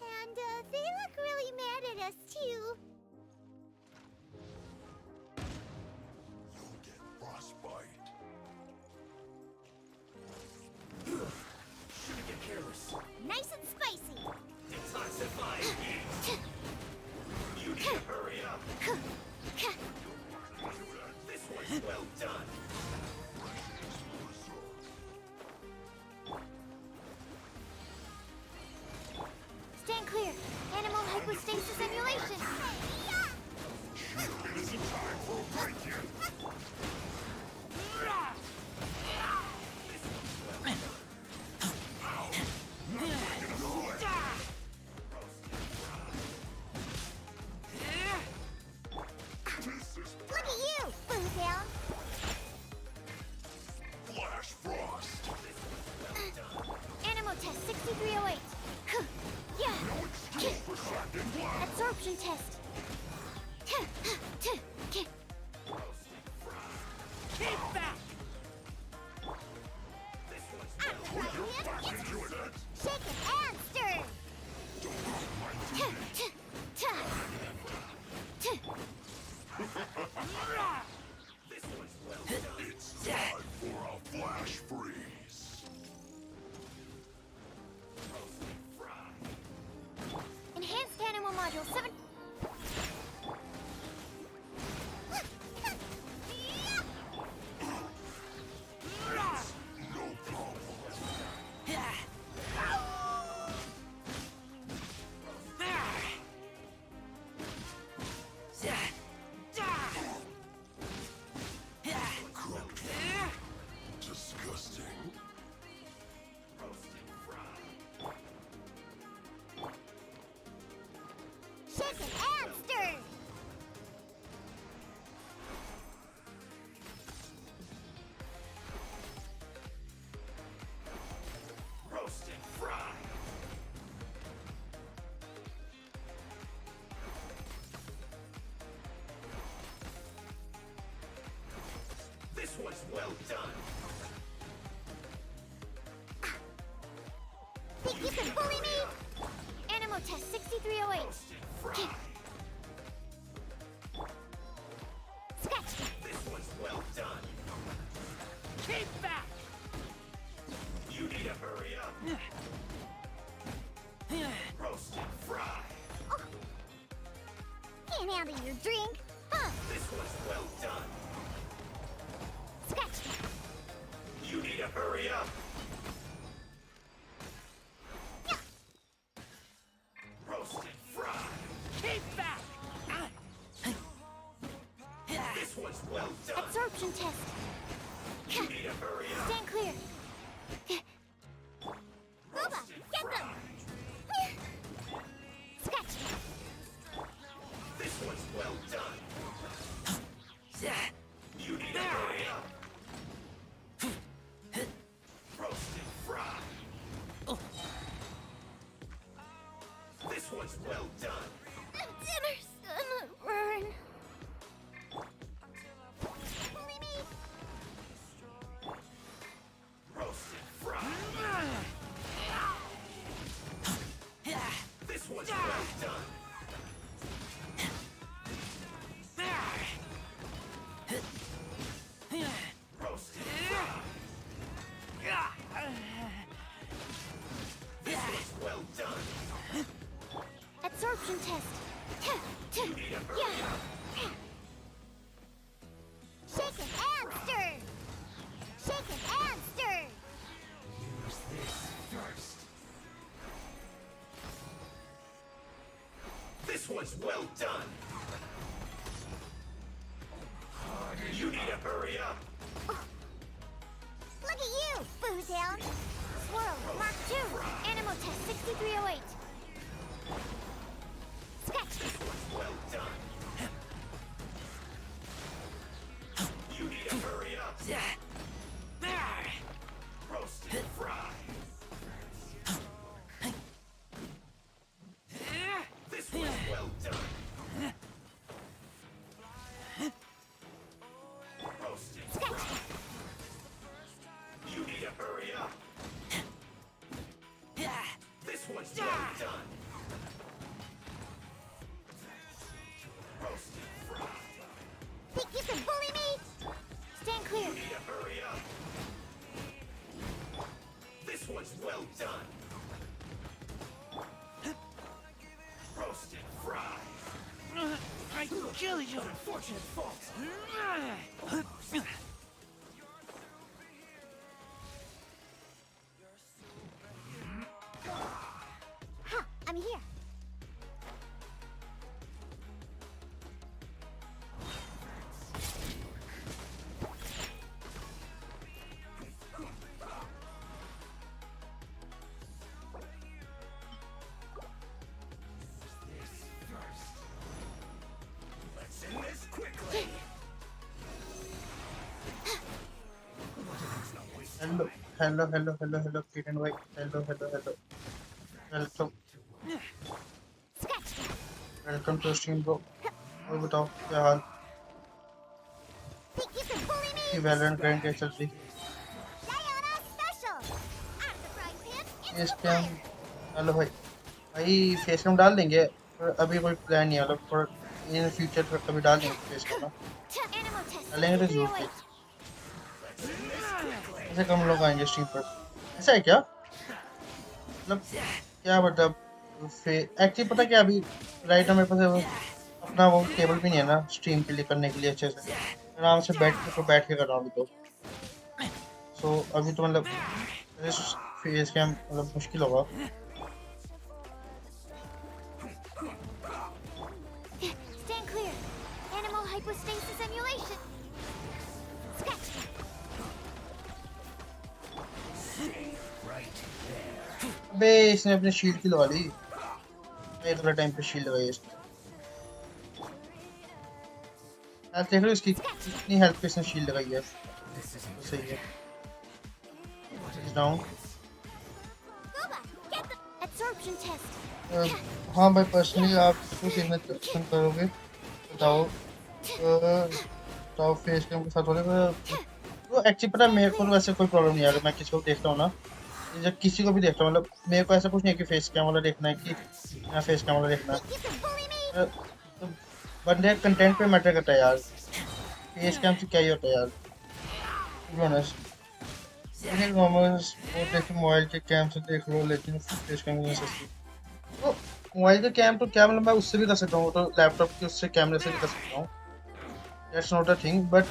Speaker 3: And they look really mad at us too.
Speaker 5: You'll get frostbite.
Speaker 8: Shouldn't get careless.
Speaker 3: Nice and spicy.
Speaker 8: Detoxify heat. You need to hurry up. This one's well done.
Speaker 3: Stand clear. Animal hypostasis emulation.
Speaker 5: It isn't time for a break yet.
Speaker 3: Look at you, Bootown.
Speaker 5: Flash frost.
Speaker 3: Animal test 6308. Yeah.
Speaker 5: No excuse for slacking blast.
Speaker 3: Absorption test.
Speaker 8: Keep back.
Speaker 5: Put your back into it.
Speaker 3: Shake it and stir.
Speaker 5: It's time for a flash freeze.
Speaker 3: Enhanced animal module 7.
Speaker 5: No problem. Cooked. Disgusting.
Speaker 3: Shake it and stir.
Speaker 8: Roast and fry. This one's well done.
Speaker 3: Think you can bully me? Animal test 6308.
Speaker 8: Roast and fry.
Speaker 3: Scratch.
Speaker 8: This one's well done. Keep back. You need to hurry up. Roast and fry.
Speaker 3: Can't handle your drink. Huh.
Speaker 8: This one's well done.
Speaker 3: Scratch.
Speaker 8: You need to hurry up. Roast and fry. Keep back. This one's well done.
Speaker 3: Absorption test.
Speaker 8: You need to hurry up.
Speaker 3: Stand clear. Booba, get them. Scratch.
Speaker 8: This one's well done. You need to hurry up.
Speaker 5: one's well done. You need to hurry up.
Speaker 3: Look at you, Boo Down. Swirl, Mark 2, Animal Test 6308. Sketch.
Speaker 5: Well done. You need to hurry up. Roasted fry. This one's well done. Roasted fry. You need to hurry up. This one's well done. Roasted fry.
Speaker 3: Think you can bully me? Stand clear.
Speaker 5: You need to hurry up. This one's well done. Roasted fry.
Speaker 2: I kill you.
Speaker 5: Unfortunate fault.
Speaker 3: Ha! I'm here.
Speaker 5: Let's end this quickly.
Speaker 1: Hello, Kitten White. Hello. Welcome.
Speaker 3: Sketch.
Speaker 1: Welcome to stream, bro. और बताओ क्या हाल?
Speaker 3: Think you can bully me?
Speaker 1: ये Valorant grind कैसे चल रही?
Speaker 3: Sayonara special. After frying pan,
Speaker 1: face
Speaker 3: into the
Speaker 1: cam,
Speaker 3: fire.
Speaker 1: Hello भाई face cam डाल देंगे पर अभी कोई प्लान नहीं है मतलब फॉर इन फ्यूचर पर कभी डाल देंगे फेस कैम ना
Speaker 3: Animal Test
Speaker 1: डालेंगे तो जरूर
Speaker 3: 6308.
Speaker 1: ऐसे कम लोग आएंगे स्ट्रीम पर ऐसा है क्या मतलब क्या मतलब एक्चुअली पता क्या अभी राइट ना मेरे पास अपना वो टेबल भी नहीं है ना स्ट्रीम के लिए करने के लिए अच्छे से आराम से बैठ के कर रहा हूँ अभी तो सो अभी तो मतलब फेस कैम मतलब मुश्किल होगा
Speaker 3: Stand clear. Animal hypostasis emulation. Sketch.
Speaker 1: अबे इसने अपनी शील्ड की लगा ली मैं थोड़ा टाइम पे शील्ड लगाई इसने आप देख रहे हो इसकी कितनी हेल्प पे इसने शील्ड लगाई है तो सही है down
Speaker 3: Booba, get the absorption test.
Speaker 1: हाँ भाई पर्सनली आप इसको कितना पसंद करोगे बताओ फेस कैम के साथ हो रहा तो एक्चुअली पता है मेरे को तो वैसे कोई प्रॉब्लम नहीं है अगर मैं किसी को देखता हूँ ना जब किसी को भी देखता हूँ मतलब मेरे को ऐसा कुछ नहीं है कि फेस कैम वाला देखना है कि ना फेस कैम वाला देखना है तो बंदे कंटेंट पे मैटर करता है यार फेस कैम से क्या ही होता है यार to be honest मोबाइल के कैम से देख लो लेकिन फेस कैम नहीं सस्ती तो मोबाइल का कैम तो क्या मतलब मैं उससे भी कर सकता हूँ तो लैपटॉप के उससे कैमरे से भी कर सकता हूँ that's not a thing but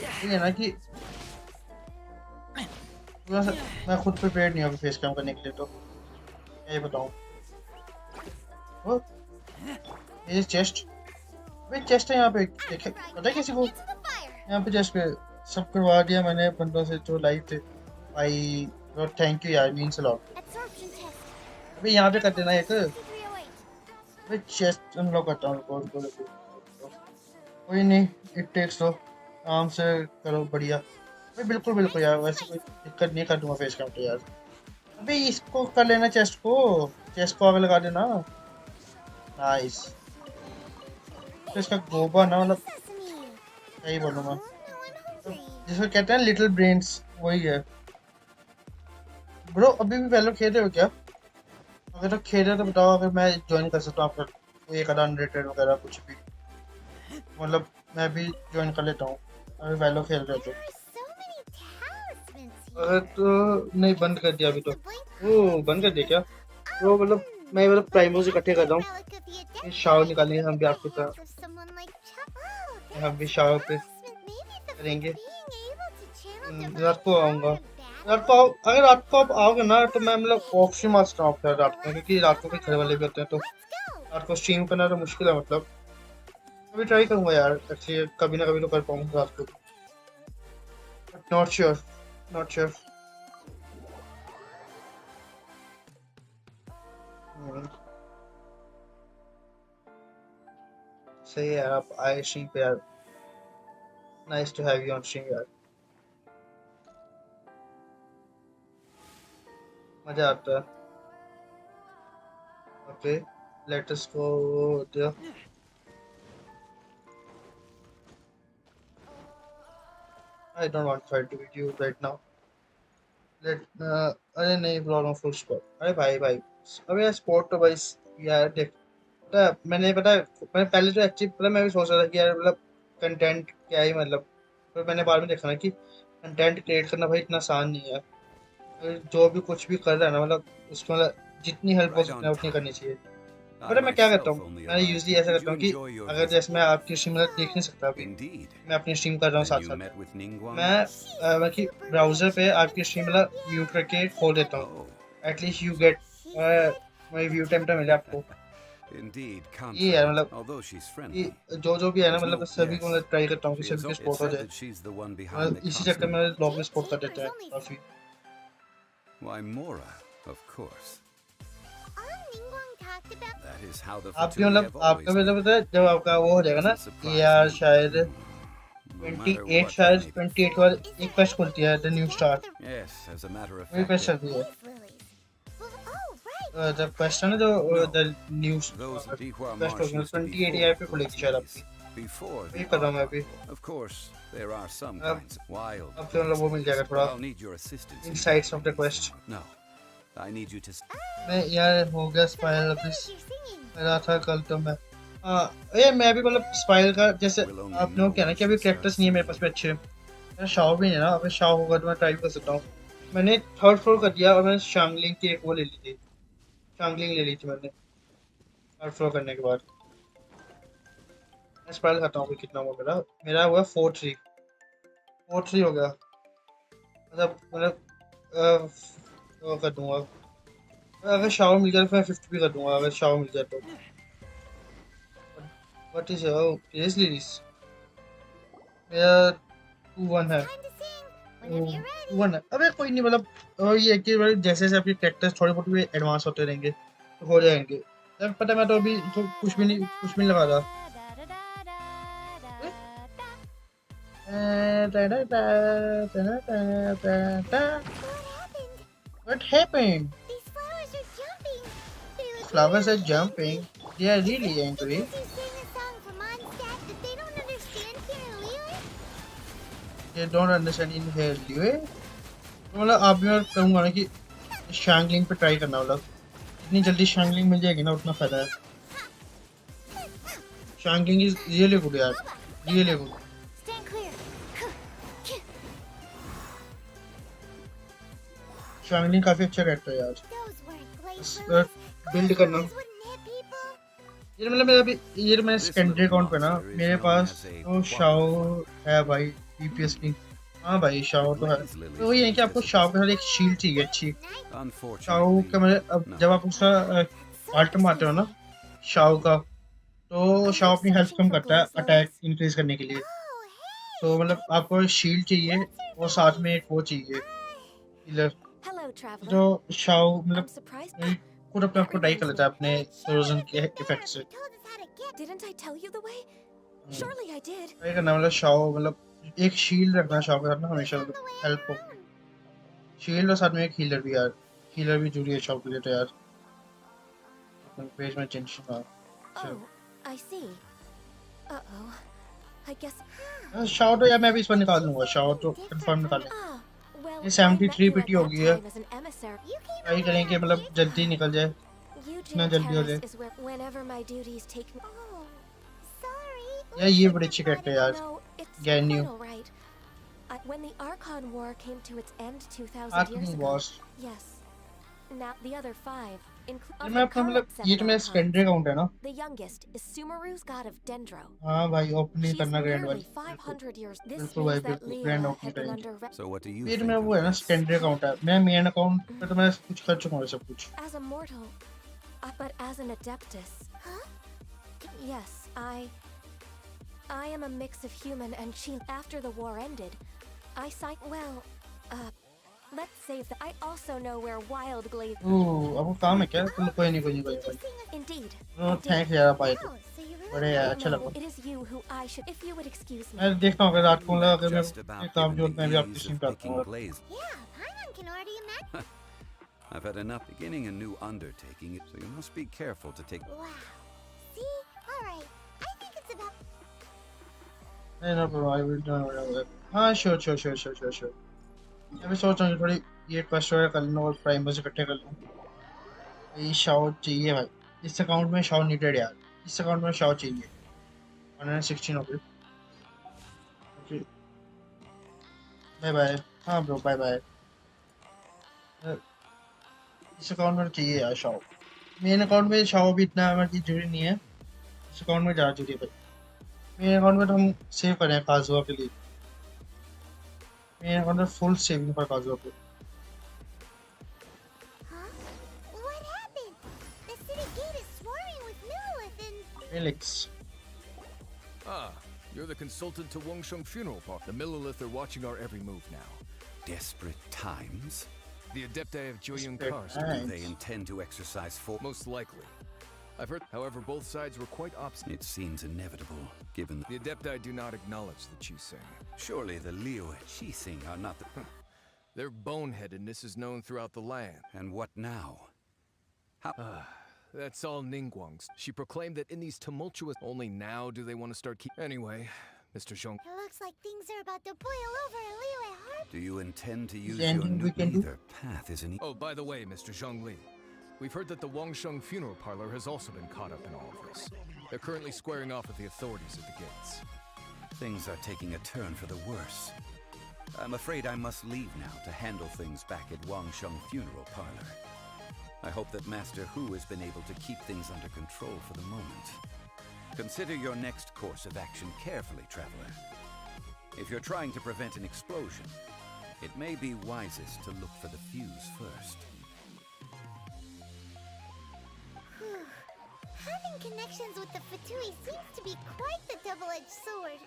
Speaker 1: ये है ना कि मैं खुद प्रिपेयर्ड नहीं हूँ फेस कैम करने के लिए तो क्या ये बताऊँ ये चेस्ट भाई चेस्ट है यहाँ पे देखे पता है किसी को यहाँ पे चेस्ट पे सब करवा दिया मैंने बंदों से जो लाइव थे भाई थैंक यू यार मीन्स अ लॉट अभी यहाँ पे कर देना एक भाई चेस्ट अनलॉक करता हूँ कोई नहीं इट टेक्स तो आराम से करो बढ़िया भाई बिल्कुल यार वैसे कोई दिक्कत नहीं कर दूंगा फेस कैम तो यार अभी इसको कर लेना चेस्ट को आगे लगा देना नाइस तो इसका गोबा ना मतलब क्या ही बोलूँ मैं जिसको कहते हैं लिटिल ब्रेन्स वही है ब्रो अभी भी वैलो खेल रहे हो क्या अगर तो खेल रहे हो तो बताओ अगर मैं ज्वाइन कर सकता हूँ आपका कोई एक आधा अनरेटेड वगैरह कुछ भी मतलब मैं भी ज्वाइन कर लेता हूँ अगर वैलो खेल रहे हो तो अगर तो नहीं बंद कर दिया अभी तो ओ बंद कर दिया क्या तो मतलब मैं मतलब प्राइमोस इकट्ठे कर रहा हूँ शाओ निकालेंगे हम भी आपकी तरह हम भी शाओ पे करेंगे रात को आऊँगा अगर रात को आप आओगे ना तो मैं मतलब ऑफ से मार सकता हूँ रात को क्योंकि रात को भी घर वाले भी होते हैं तो रात को स्ट्रीम करना तो मुश्किल है, मतलब अभी ट्राई करूंगा यार, एक्चुअली कभी ना कभी तो कर पाऊंगा रात को, but not sure, not sure. सही है यार, आप आए स्ट्रीम पे यार, nice to have you on stream यार, मजा आता है। Okay, let us go there. I don't want to fight with you right now. अरे नहीं, प्रॉब्लम फुल स्पॉट। अरे भाई भाई, अबे यार स्पॉट तो भाई यार देख, पता है, मैंने पहले तो एक्चुअली पता मैं भी सोच रहा था कि यार मतलब कंटेंट क्या ही मतलब, पर मैंने बाद में देखा ना कि कंटेंट क्रिएट करना भाई इतना आसान नहीं है। जो भी कुछ भी कर रहा है ना, मतलब उसको मतलब जितनी हेल्प हो सकती है उतनी करनी चाहिए। पता मैं क्या करता हूँ, मैं यूजली ऐसा करता हूँ कि अगर जैसे मैं आपकी स्ट्रीम मतलब देख नहीं सकता अभी, मैं अपनी स्ट्रीम कर रहा हूँ साथ साथ, मैं कि ब्राउजर पे आपकी स्ट्रीम मतलब म्यूट करके खोल देता हूँ, at least you get my view time तो मिले आपको। ये यार मतलब ये जो भी है ना, मतलब सभी को मतलब ट्राई करता हूँ कि सभी के सपोर्ट हो जाए, मतलब इसी चक्कर में लोग भी सपोर्ट कर देते हैं काफी।
Speaker 5: Why, Mora, of course. That is how the
Speaker 1: आप भी
Speaker 5: Fatui
Speaker 1: मतलब
Speaker 5: have
Speaker 1: आपका
Speaker 5: always
Speaker 1: मतलब
Speaker 5: been.
Speaker 1: पता है जब आपका वो हो जाएगा ना, यार शायद
Speaker 5: No matter
Speaker 1: 28,
Speaker 5: what I
Speaker 1: शायद
Speaker 5: may be
Speaker 1: 28 के बाद एक पेस्ट खुलती है, the new star,
Speaker 5: Yes, as a matter of
Speaker 1: वही
Speaker 5: fact,
Speaker 1: पेस्ट चलती है, द पेस्ट है ना, जो the new
Speaker 5: those Dihua
Speaker 1: paste
Speaker 5: Marsh
Speaker 1: होगी
Speaker 5: used to be
Speaker 1: 28
Speaker 5: full
Speaker 1: AI
Speaker 5: of
Speaker 1: पे
Speaker 5: those
Speaker 1: खुलेगी शायद
Speaker 5: days,
Speaker 1: आपकी,
Speaker 5: before
Speaker 1: वही
Speaker 5: the
Speaker 1: कर रहा हूँ मैं अभी।
Speaker 5: Archon. Of course, there are some
Speaker 1: अब
Speaker 5: kinds of wild
Speaker 1: अब तो मतलब वो मिल जाएगा
Speaker 5: places,
Speaker 1: थोड़ा
Speaker 5: but I'll need your assistance in
Speaker 1: insights of the
Speaker 5: finding
Speaker 1: quest.
Speaker 5: some. No, I need you to.
Speaker 1: मैं यार हो गया स्पाइरल अभी मेरा था कल तो मैं, हाँ ये मैं भी मतलब स्पाइरल का जैसे
Speaker 5: We'll only
Speaker 1: आपने
Speaker 5: know
Speaker 1: वो क्या ना
Speaker 5: when
Speaker 1: कि
Speaker 5: she
Speaker 1: अभी
Speaker 5: starts
Speaker 1: कैरेक्टर्स नहीं है मेरे
Speaker 5: singing.
Speaker 1: पास में अच्छे, मेरा शाओ भी नहीं है ना, अगर शाओ होगा तो मैं ट्राई कर सकता हूँ। मैंने थर्ड फ्लोर कर दिया और मैंने शांगलिंग की एक वो ले ली थी, शांगलिंग ले ली थी मैंने थर्ड फ्लोर करने के बाद। मैं स्पाइरल करता हूँ कितना हुआ मेरा, मेरा हुआ 4-3, 4-3 हो गया, मतलब वो कर दूंगा, अगर शाओ मिल जाए तो मैं 50 भी कर दूंगा, अगर शाओ मिल जाए तो। व्हाट इज सीरियसली दिस, मेरा 2-1 है, 2-1 है। अबे कोई नहीं, मतलब ये है कि मतलब जैसे जैसे आपके कैरेक्टर्स थोड़े बहुत भी एडवांस होते रहेंगे तो हो जाएंगे। तब पता है मैं तो अभी तो कुछ भी नहीं लगा रहा। What happened?
Speaker 3: These flowers are jumping.
Speaker 1: Flowers are jumping. They are really angry.
Speaker 3: Sing a song from Mondstadt that they don't understand here in Liyue?
Speaker 1: They don't understand in here, Liyue. तो मतलब आप भी मैं कहूँगा ना कि शैंगलिंग पे try करना, मतलब जितनी जल्दी शैंगलिंग मिल जाएगी ना उतना फायदा है। शैंगलिंग इज रियली गुड यार, रियली गुड।
Speaker 3: Stand clear.
Speaker 1: शैंगलिंग काफी अच्छा कैरेक्टर है यार,
Speaker 3: Those weren't
Speaker 1: बस
Speaker 3: glaciers.
Speaker 1: बिल्ड करना।
Speaker 3: Glaciers wouldn't hit people.
Speaker 1: ये मतलब मेरा अभी ये मैं सेकेंडरी अकाउंट पे ना, मेरे पास तो शाओ है भाई, डीपीएस की। हाँ भाई शाओ तो है, तो वही है कि आपको शाओ के साथ एक शील्ड चाहिए अच्छी। शाओ का मतलब अब जब आप उसका आल्ट मारते हो ना शाओ का, तो शाओ अपनी हेल्थ कम करता है अटैक इंक्रीज करने के लिए, तो मतलब आपको शील्ड चाहिए और साथ में एक वो चाहिए हीलर,
Speaker 10: Hello, traveler.
Speaker 1: जो शाओ
Speaker 10: I'm
Speaker 1: मतलब
Speaker 10: surprised.
Speaker 1: खुद अपने आप को डाई कर लेता है अपने कोरोजन के इफेक्ट से।
Speaker 10: Didn't I tell you the way? Surely I did.
Speaker 1: Try करना, मतलब शाओ मतलब एक शील्ड रखना शाओ के साथ ना हमेशा, मतलब हेल्प होगी। शील्ड और साथ में एक हीलर भी यार, हीलर भी जरूरी है शाओ के लिए तो यार। पेज में जेंशिन
Speaker 10: Oh, I see. Uh-oh. I guess.
Speaker 1: Shao तो यार मैं भी इस पर निकाल लूंगा, शाओ तो कंफर्म निकाल लेंगे।
Speaker 10: Ah, well,
Speaker 1: ये
Speaker 10: I
Speaker 1: 73
Speaker 10: met you at
Speaker 1: पिटी हो
Speaker 10: that
Speaker 1: गई है,
Speaker 10: time as an emissary.
Speaker 1: Try करेंगे मतलब जल्दी निकल जाए, इतना
Speaker 10: Eugene
Speaker 1: जल्दी हो जाए।
Speaker 10: Terrace is whenever my duties take me.
Speaker 3: Oh, sorry.
Speaker 1: यार ये बड़ी अच्छी कैरेक्टर है यार,
Speaker 10: No, it's
Speaker 1: गैन्यू।
Speaker 10: quite all right. When the Archon War came to its end 2,000
Speaker 1: Arkan
Speaker 10: years ago.
Speaker 1: Boss,
Speaker 10: Yes. Now the other five,
Speaker 1: ये
Speaker 10: including
Speaker 1: मैं अपना मतलब ये तो मेरा सेकेंडरी अकाउंट है ना।
Speaker 10: the youngest is Sumeru's god of Dendro.
Speaker 1: हाँ भाई ओपनिंग
Speaker 10: She's
Speaker 1: करना ग्रैंड
Speaker 10: nearly
Speaker 1: वाली,
Speaker 10: 500 years. This
Speaker 1: बिल्कुल भाई
Speaker 10: means that
Speaker 1: बिल्कुल grand
Speaker 10: Leela
Speaker 1: opening
Speaker 10: had been
Speaker 1: करेंगे।
Speaker 10: under.
Speaker 5: So what do you
Speaker 1: ये तो
Speaker 5: think
Speaker 1: मेरा
Speaker 5: of
Speaker 1: वो है ना
Speaker 5: this?
Speaker 1: सेकेंडरी अकाउंट है, मेरा मेन अकाउंट पे तो मैं कुछ कर चुका हूँ सब कुछ।
Speaker 10: As a mortal, but as an adeptus,
Speaker 3: Huh? Yes, I am a mix of human and Chin. After the war ended, I signed. Well, let's save that. I also know where Wild Glade.
Speaker 1: ओह अब वो काम है क्या? तुम कोई नहीं भाई.
Speaker 3: Indeed.
Speaker 1: Oh, thanks यार भाई.
Speaker 3: Oh, so you really
Speaker 1: बड़े अच्छा
Speaker 3: no,
Speaker 1: लगा.
Speaker 3: it is you who I should. If you would excuse me.
Speaker 1: मैं देखता हूँ अगर रात को लगा अगर
Speaker 12: Just
Speaker 1: मैं
Speaker 12: about
Speaker 1: काम
Speaker 12: given
Speaker 1: जो मैं
Speaker 12: the
Speaker 1: भी
Speaker 12: ease
Speaker 1: आपकी
Speaker 12: of
Speaker 1: सिम करता
Speaker 12: picking
Speaker 1: हूँ.
Speaker 12: glaze.
Speaker 3: Yeah, Paimon can already imagine.
Speaker 12: I've had enough beginning a new undertaking, so you must be careful to take.
Speaker 3: Wow. See? All right. I think it's about.
Speaker 1: नहीं ना bro, I will do. हाँ sure. मैं भी सोच रहा हूँ थोड़ी ये क्वेस्ट वगैरह कर लूँ और प्राइमर्स इकट्ठे कर लूँ. ये शाओ चाहिए भाई. इस अकाउंट में शाओ नीडेड यार. इस अकाउंट में शाओ चाहिए. 116 हो गई. ओके. बाय. हाँ ब्रो बाय. इस अकाउंट में चाहिए यार शाओ. मेन अकाउंट में शाओ भी इतना हमारी जरूरी नहीं है. इस अकाउंट में ज़्यादा जरूरी है भाई. मेन अकाउंट में तो हम सेव करें काजुआ के लिए. मेन अकाउंट में फुल सेविंग पर काजुआ पे.
Speaker 3: Huh? What happened? The city gate is swarming with Millilith and.
Speaker 1: Felix.
Speaker 13: Ah, you're the consultant to Wangsheng Funeral Park. The Millilith are watching our every move now.
Speaker 12: Desperate times?
Speaker 13: The Adepti of Joyun
Speaker 1: Desperate
Speaker 13: Kars.
Speaker 1: times.
Speaker 12: Do they intend to exercise force?
Speaker 13: Most likely. I've heard, however, both sides were quite obstinate.
Speaker 12: It seems inevitable, given
Speaker 13: The Adepti do not acknowledge the Qiseng.
Speaker 12: surely the Liu and Qising are not the.
Speaker 13: Their boneheadedness is known throughout the land.
Speaker 12: And what now? How?
Speaker 13: That's all Ningguang's. She proclaimed that in these tumultuous... Only now do they want to start keep... Anyway, Mr. Zhong...
Speaker 3: It looks like things are about to boil over in Liyue Harbor.
Speaker 12: Do you intend to use
Speaker 1: there
Speaker 12: your
Speaker 1: anything
Speaker 12: new
Speaker 1: we can do?
Speaker 12: either path is an
Speaker 13: Oh, by the way, Mr. Zhongli, we've heard that the Wangsheng Funeral Parlor has also been caught up in all of this. They're currently squaring off with the authorities at the gates.
Speaker 12: Things are taking a turn for the worse. I'm afraid I must leave now to handle things back at Wangsheng Funeral Parlor. I hope that Master Hu has been able to keep things under control for the moment. Consider your next course of action carefully, traveler. If you're trying to prevent an explosion, it may be wisest to look for the fuse first.
Speaker 3: Having connections with the Fatui seems to be quite the double-edged sword.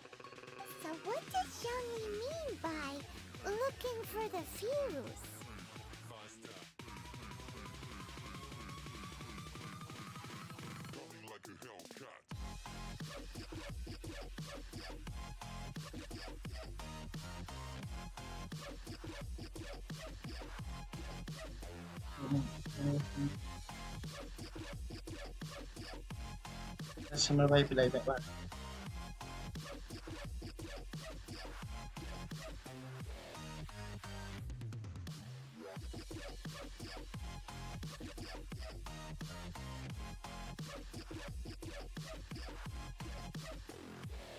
Speaker 3: So what does Xiangli mean by looking for the fuse?
Speaker 5: Coming like a Hellcat.
Speaker 1: सिमर भाई पिलाई था बार.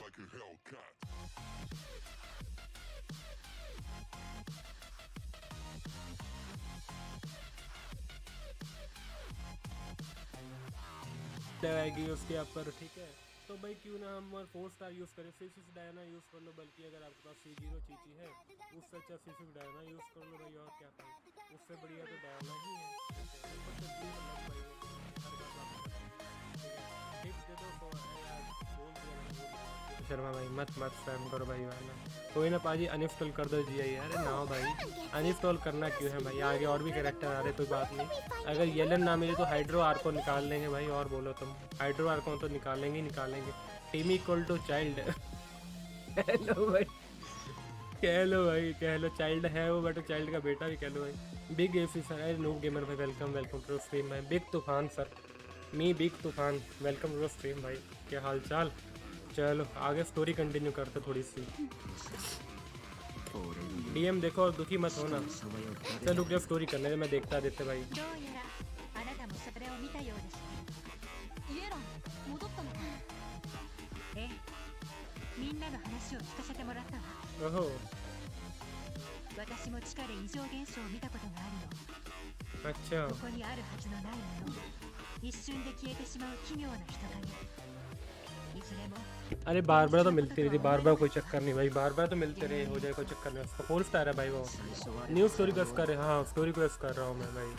Speaker 5: Like a Hellcat.
Speaker 14: आएगी उसके आप पर. ठीक है, तो भाई क्यों ना हम 4 स्टार यूज़ करें. C6 डायना यूज़ कर लो, बल्कि अगर आपके पास C0 चीची है उससे अच्छा C6 डायना यूज़ कर लो भाई. और क्या भाई, उससे बढ़िया तो डायना ही है. शर्मा भाई मत स्पैम करो भाई वाला. कोई ना पाजी, अनइंस्टॉल कर दो जी. अरे ना हो भाई, अनइंस्टॉल करना क्यों है भाई. आगे और भी कैरेक्टर आ रहे, कोई बात नहीं. अगर येलन ना मिले तो हाइड्रो आर्को निकाल लेंगे भाई. और बोलो तुम, हाइड्रो आर्को तो निकालेंगे. Team equal to Childe. Hello भाई, कह लो भाई, कह लो. चाइल्ड है वो, बट चाइल्ड का बेटा भी कह लो भाई. बिग एसी सर, अरे नूब गेमर भाई वेलकम टू स्ट्रीम भाई. बिग तूफान सर, मी बिग तूफान, वेलकम टू स्ट्रीम भाई. क्या हाल चाल. चलो आगे स्टोरी कंटिन्यू करते थोड़ी सी. डीएम देखो और दुखी मत होना. चलो क्या स्टोरी करने मैं देखता देते भाई.
Speaker 9: どうやらあなたもそれを見たようですね。
Speaker 3: イエロン、戻ったのか。
Speaker 9: ええ、みんなの話を聞かせてもらったわ。
Speaker 14: ओहो
Speaker 9: 私も地下で異常現象を見たことがあるの。
Speaker 14: अच्छा
Speaker 9: ここにあるはずのないもの、一瞬で消えてしまう奇妙な人影。いずれも
Speaker 14: अरे बार बार तो मिलती रही थी. बार बार कोई चक्कर नहीं भाई. बार बार तो मिलते रहे, हो जाए कोई चक्कर नहीं. उसका 4 स्टार है भाई. वो न्यू स्टोरी क्वेस्ट कर रहे. हाँ स्टोरी क्वेस्ट कर रहा हूँ मैं भाई.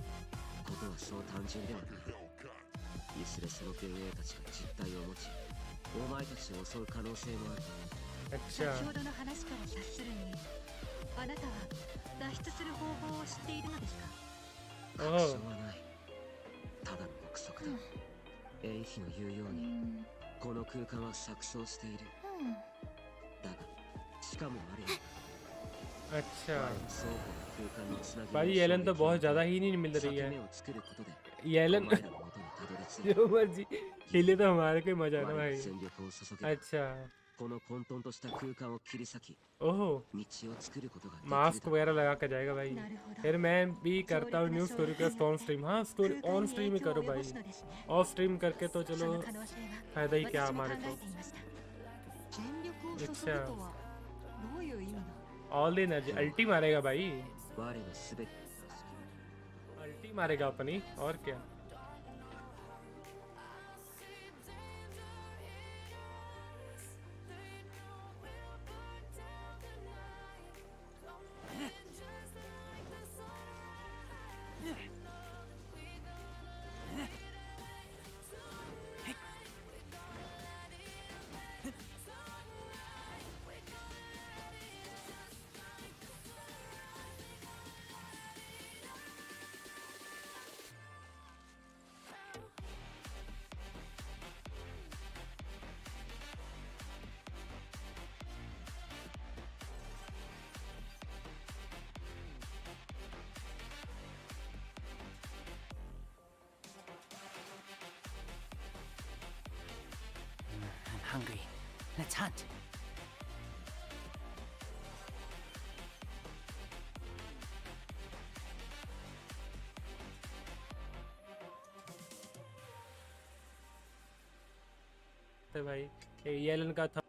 Speaker 8: ことはそう単純ではない。いずれその幻影たちが実体を持ち、お前たちを襲う可能性もある。
Speaker 9: 先ほどの話から察するに、あなたは脱出する方法を知っているのですか？
Speaker 8: 確証はない。ただの憶測だ。エイヒの言うように、この空間は錯綜している。だが、しかもあれよ。
Speaker 14: अच्छा भाई येलन तो बहुत ज़्यादा ही नहीं मिल रही है। येलन जो मर्जी हिले तो हमारे को मजा ना भाई। अच्छा ओहो मास्क वगैरह लगा के जाएगा भाई। फिर मैं भी करता हूँ new story craft on stream. हाँ स्टोरी ऑन स्ट्रीम ही करो भाई, ऑफ स्ट्रीम करके तो चलो फायदा ही क्या हमारे को। अच्छा ऑल द एनर्जी अल्टी मारेगा भाई, अल्टी मारेगा अपनी और क्या।
Speaker 2: Hungry. Let's hunt.
Speaker 14: भाई येलन का था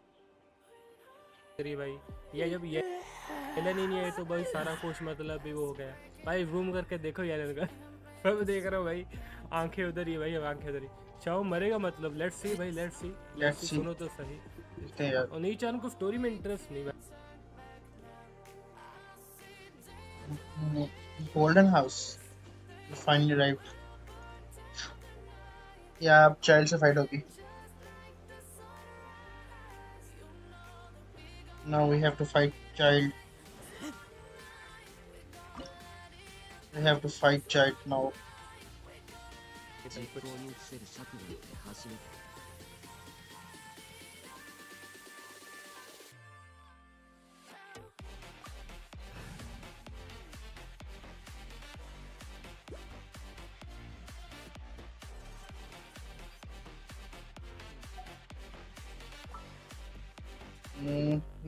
Speaker 14: भाई, ये जब येलन ही नहीं है तो भाई सारा कुछ मतलब भी वो हो गया भाई। रूम करके देखो येलन का मैं देख रहा हूँ भाई, आंखें उधर ही भाई, अब आंखें उधर ही। शाओ मरेगा मतलब, लेट्स सी भाई, लेट्स सी सुनो तो सही। और नहीं चांद को स्टोरी में इंटरेस्ट नहीं भाई।
Speaker 1: Golden house finally right. या अब चाइल्ड से फाइट होगी। Now we have to fight child. We have to fight child now.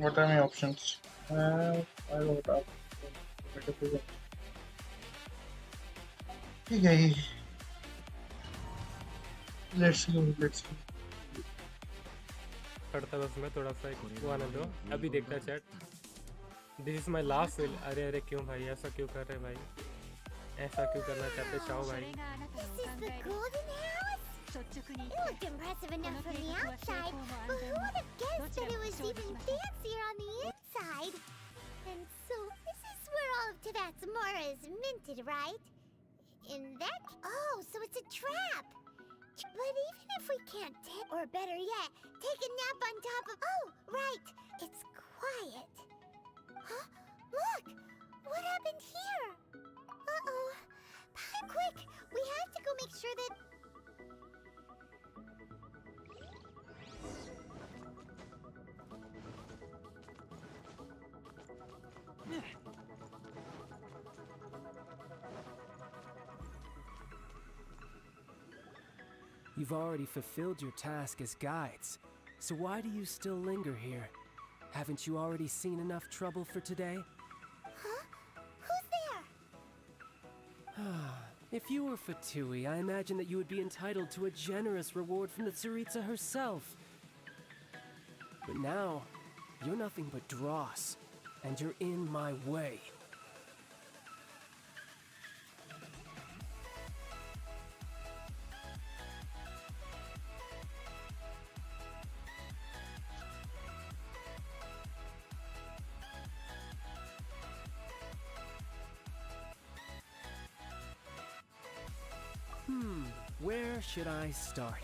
Speaker 1: What are my options? I don't know. ठीक है, let's go.
Speaker 14: पढ़ता बस मैं थोड़ा सा वो आने दो, अभी देखता chat. This is my last will. अरे अरे क्यों भाई ऐसा क्यों कर रहे भाई, ऐसा क्यों करना चाहते शाओ भाई।
Speaker 3: It looked impressive enough from the outside, but who would have guessed that it was even fancier on the inside? And so, this is where all of Tabatsumora is minted, right? In that... Oh, so it's a trap! But even if we can't or better yet, take a nap on top of... Oh, right! It's quiet. Huh? Look! What happened here? Uh-oh. Quick! We have to go make sure that...
Speaker 15: You've already fulfilled your task as guides, so why do you still linger here? Haven't you already seen enough trouble for today?
Speaker 3: Huh? Who's there?
Speaker 15: If you were Fatui, I imagine that you would be entitled to a generous reward from the Tsaritsa herself. But now, you're nothing but dross, and you're in my way. Where should I start?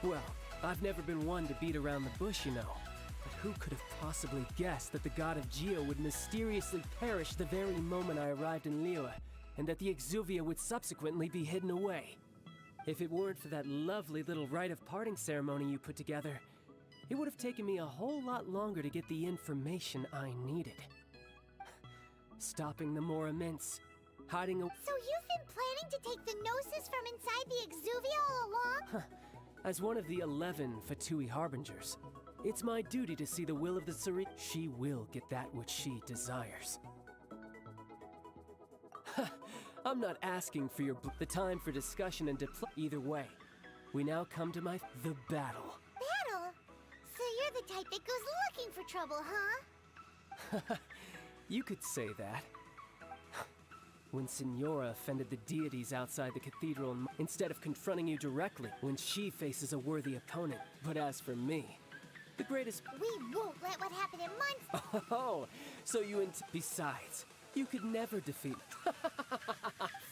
Speaker 15: Well, I've never been one to beat around the bush, you know. But who could have possibly guessed that the god of Geo would mysteriously perish the very moment I arrived in Liyue, and that the Exuvia would subsequently be hidden away? If it weren't for that lovely little rite of parting ceremony you put together, it would have taken me a whole lot longer to get the information I needed. Stopping the Moraments, hiding a—
Speaker 3: So you've been planning to take the Gnosis from inside the Exuvia all along?
Speaker 15: As one of the 11 F2P Harbingers, it's my duty to see the will of the Tsuri. She will get that which she desires. I'm not asking for the time for discussion and either way. We now come to the battle.
Speaker 3: Battle? So you're the type that goes looking for trouble, huh?
Speaker 15: You could say that. When Signora offended the deities outside the cathedral instead of confronting you directly when she faces a worthy opponent. But as for me, the greatest—
Speaker 3: We won't let what happened in months—
Speaker 15: Oh, so you besides, you could never defeat—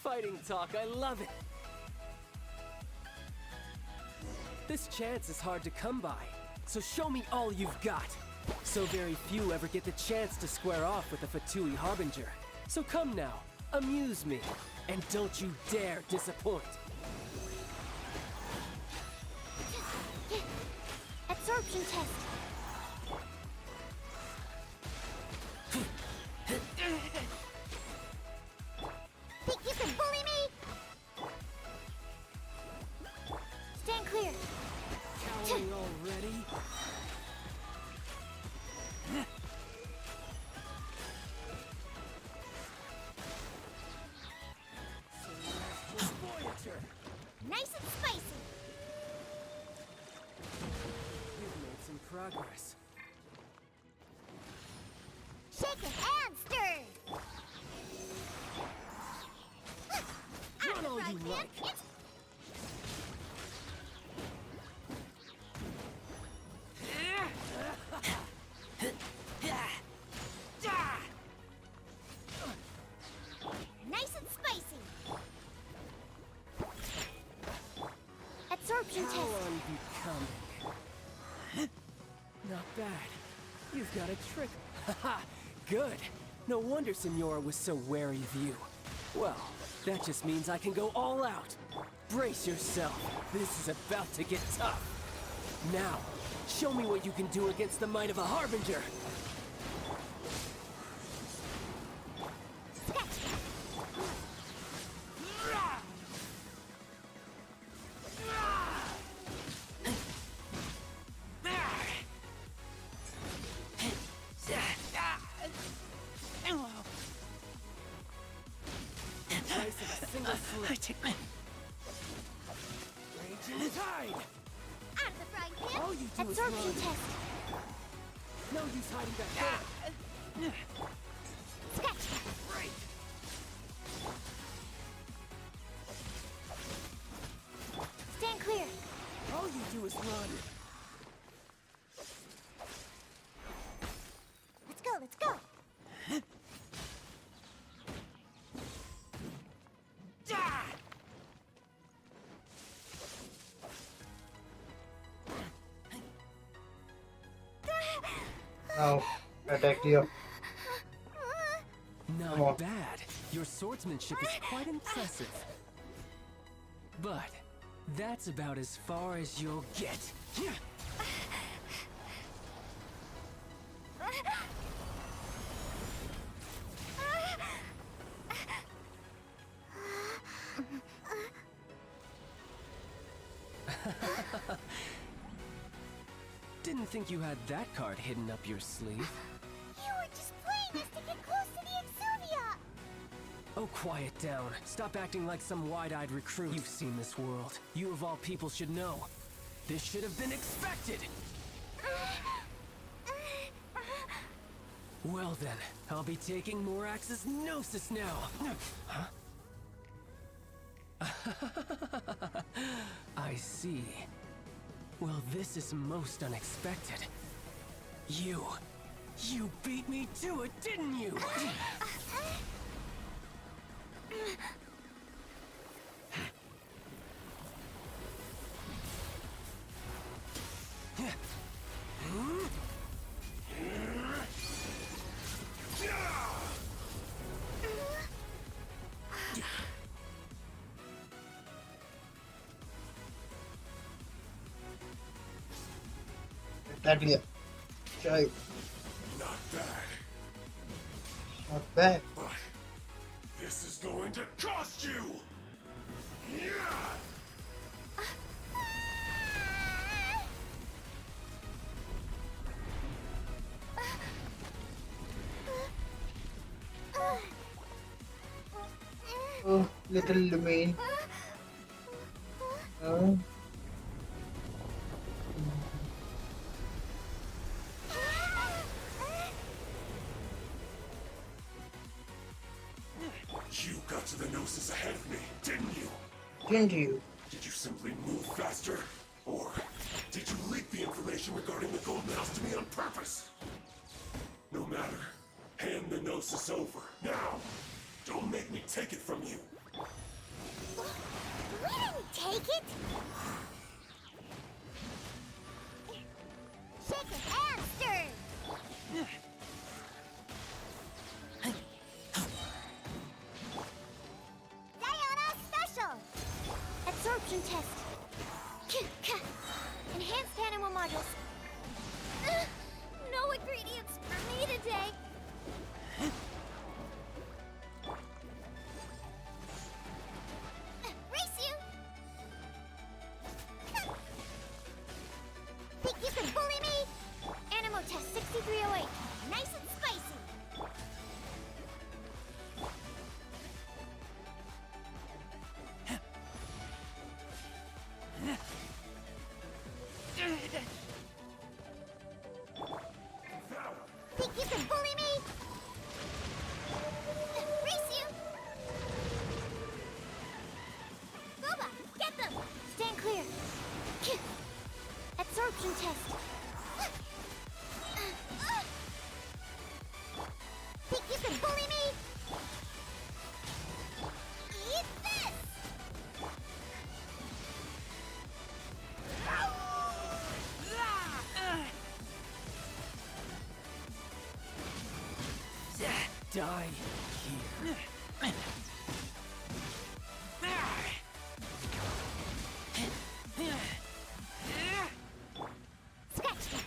Speaker 15: Fighting talk, I love it! This chance is hard to come by, so show me all you've got. So very few ever get the chance to square off with a F2P Harbinger. So come now, amuse me, and don't you dare disappoint.
Speaker 3: Absorption test. Think you can bully me? Stand clear.
Speaker 15: Cowering already?
Speaker 3: Nice and spicy.
Speaker 15: You've made some progress.
Speaker 3: Shaken and stirred.
Speaker 15: Run all you like.
Speaker 3: Nice and spicy. Absorption test.
Speaker 15: How unbecoming. Not bad. You've got a trick. Haha, good. No wonder Signora was so wary of you. Well, that just means I can go all out. Brace yourself. This is about to get tough. Now, show me what you can do against the might of a Harbinger. Raging tide!
Speaker 3: Out of the frying pan.
Speaker 15: All you do is
Speaker 3: Absorption
Speaker 15: run.
Speaker 3: test.
Speaker 15: No use hiding back there.
Speaker 3: Scratch.
Speaker 15: Break.
Speaker 3: Stand clear.
Speaker 15: All you do is run.
Speaker 3: Let's go, let's go.
Speaker 1: Now, attack Leo.
Speaker 15: Not bad. Your swordsmanship is quite impressive. But that's about as far as you'll get. Didn't think you had that card hidden up your sleeve.
Speaker 3: You were just playing us to get close to the Exuvia.
Speaker 15: Oh, quiet down. Stop acting like some wide-eyed recruit. You've seen this world. You of all people should know. This should have been expected! Well then, I'll be taking Morax's Gnosis now! Huh? I see. Well, this is most unexpected. You beat me to it, didn't you?
Speaker 1: बैठ गया शायद
Speaker 5: Not bad.
Speaker 1: not bad
Speaker 5: But this is going to cost you! Yeah!
Speaker 1: oh little Lumaine
Speaker 5: You got to the Gnosis ahead of me, didn't you?
Speaker 1: didn't you
Speaker 5: Did you simply move faster? Or did you leak the information regarding the gold mouse to me on purpose? No matter. Hand the Gnosis over, now! Don't make me take it from you!
Speaker 3: We didn't take it! Shake it and stir! Diana Special! Absorption test. Enhanced animal modules. No ingredients for me today. Race you! Think you can bully me? Animal test 6308. Nice and spicy. Think you can bully me? Race you! Boba, get them! Stand clear. Absorption test. Think you can bully me? Eat this!
Speaker 15: Die here.
Speaker 3: Scratch them.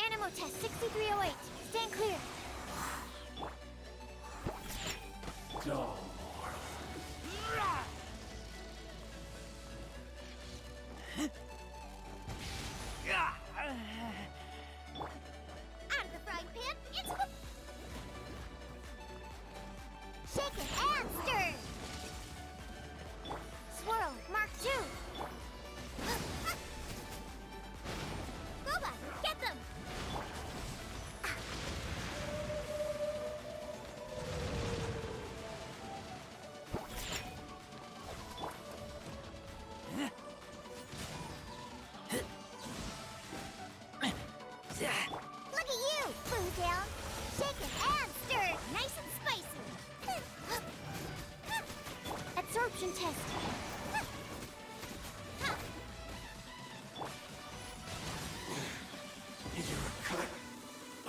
Speaker 3: Animal test 6308. Stand clear.
Speaker 5: No.
Speaker 3: Out of the frying pan, it's shake it and stir. Swirl, Mark 2. Boba, get them. Look at you, Boo Down. Shake it and stir. Nice and spicy. Absorption test.
Speaker 5: You're a cut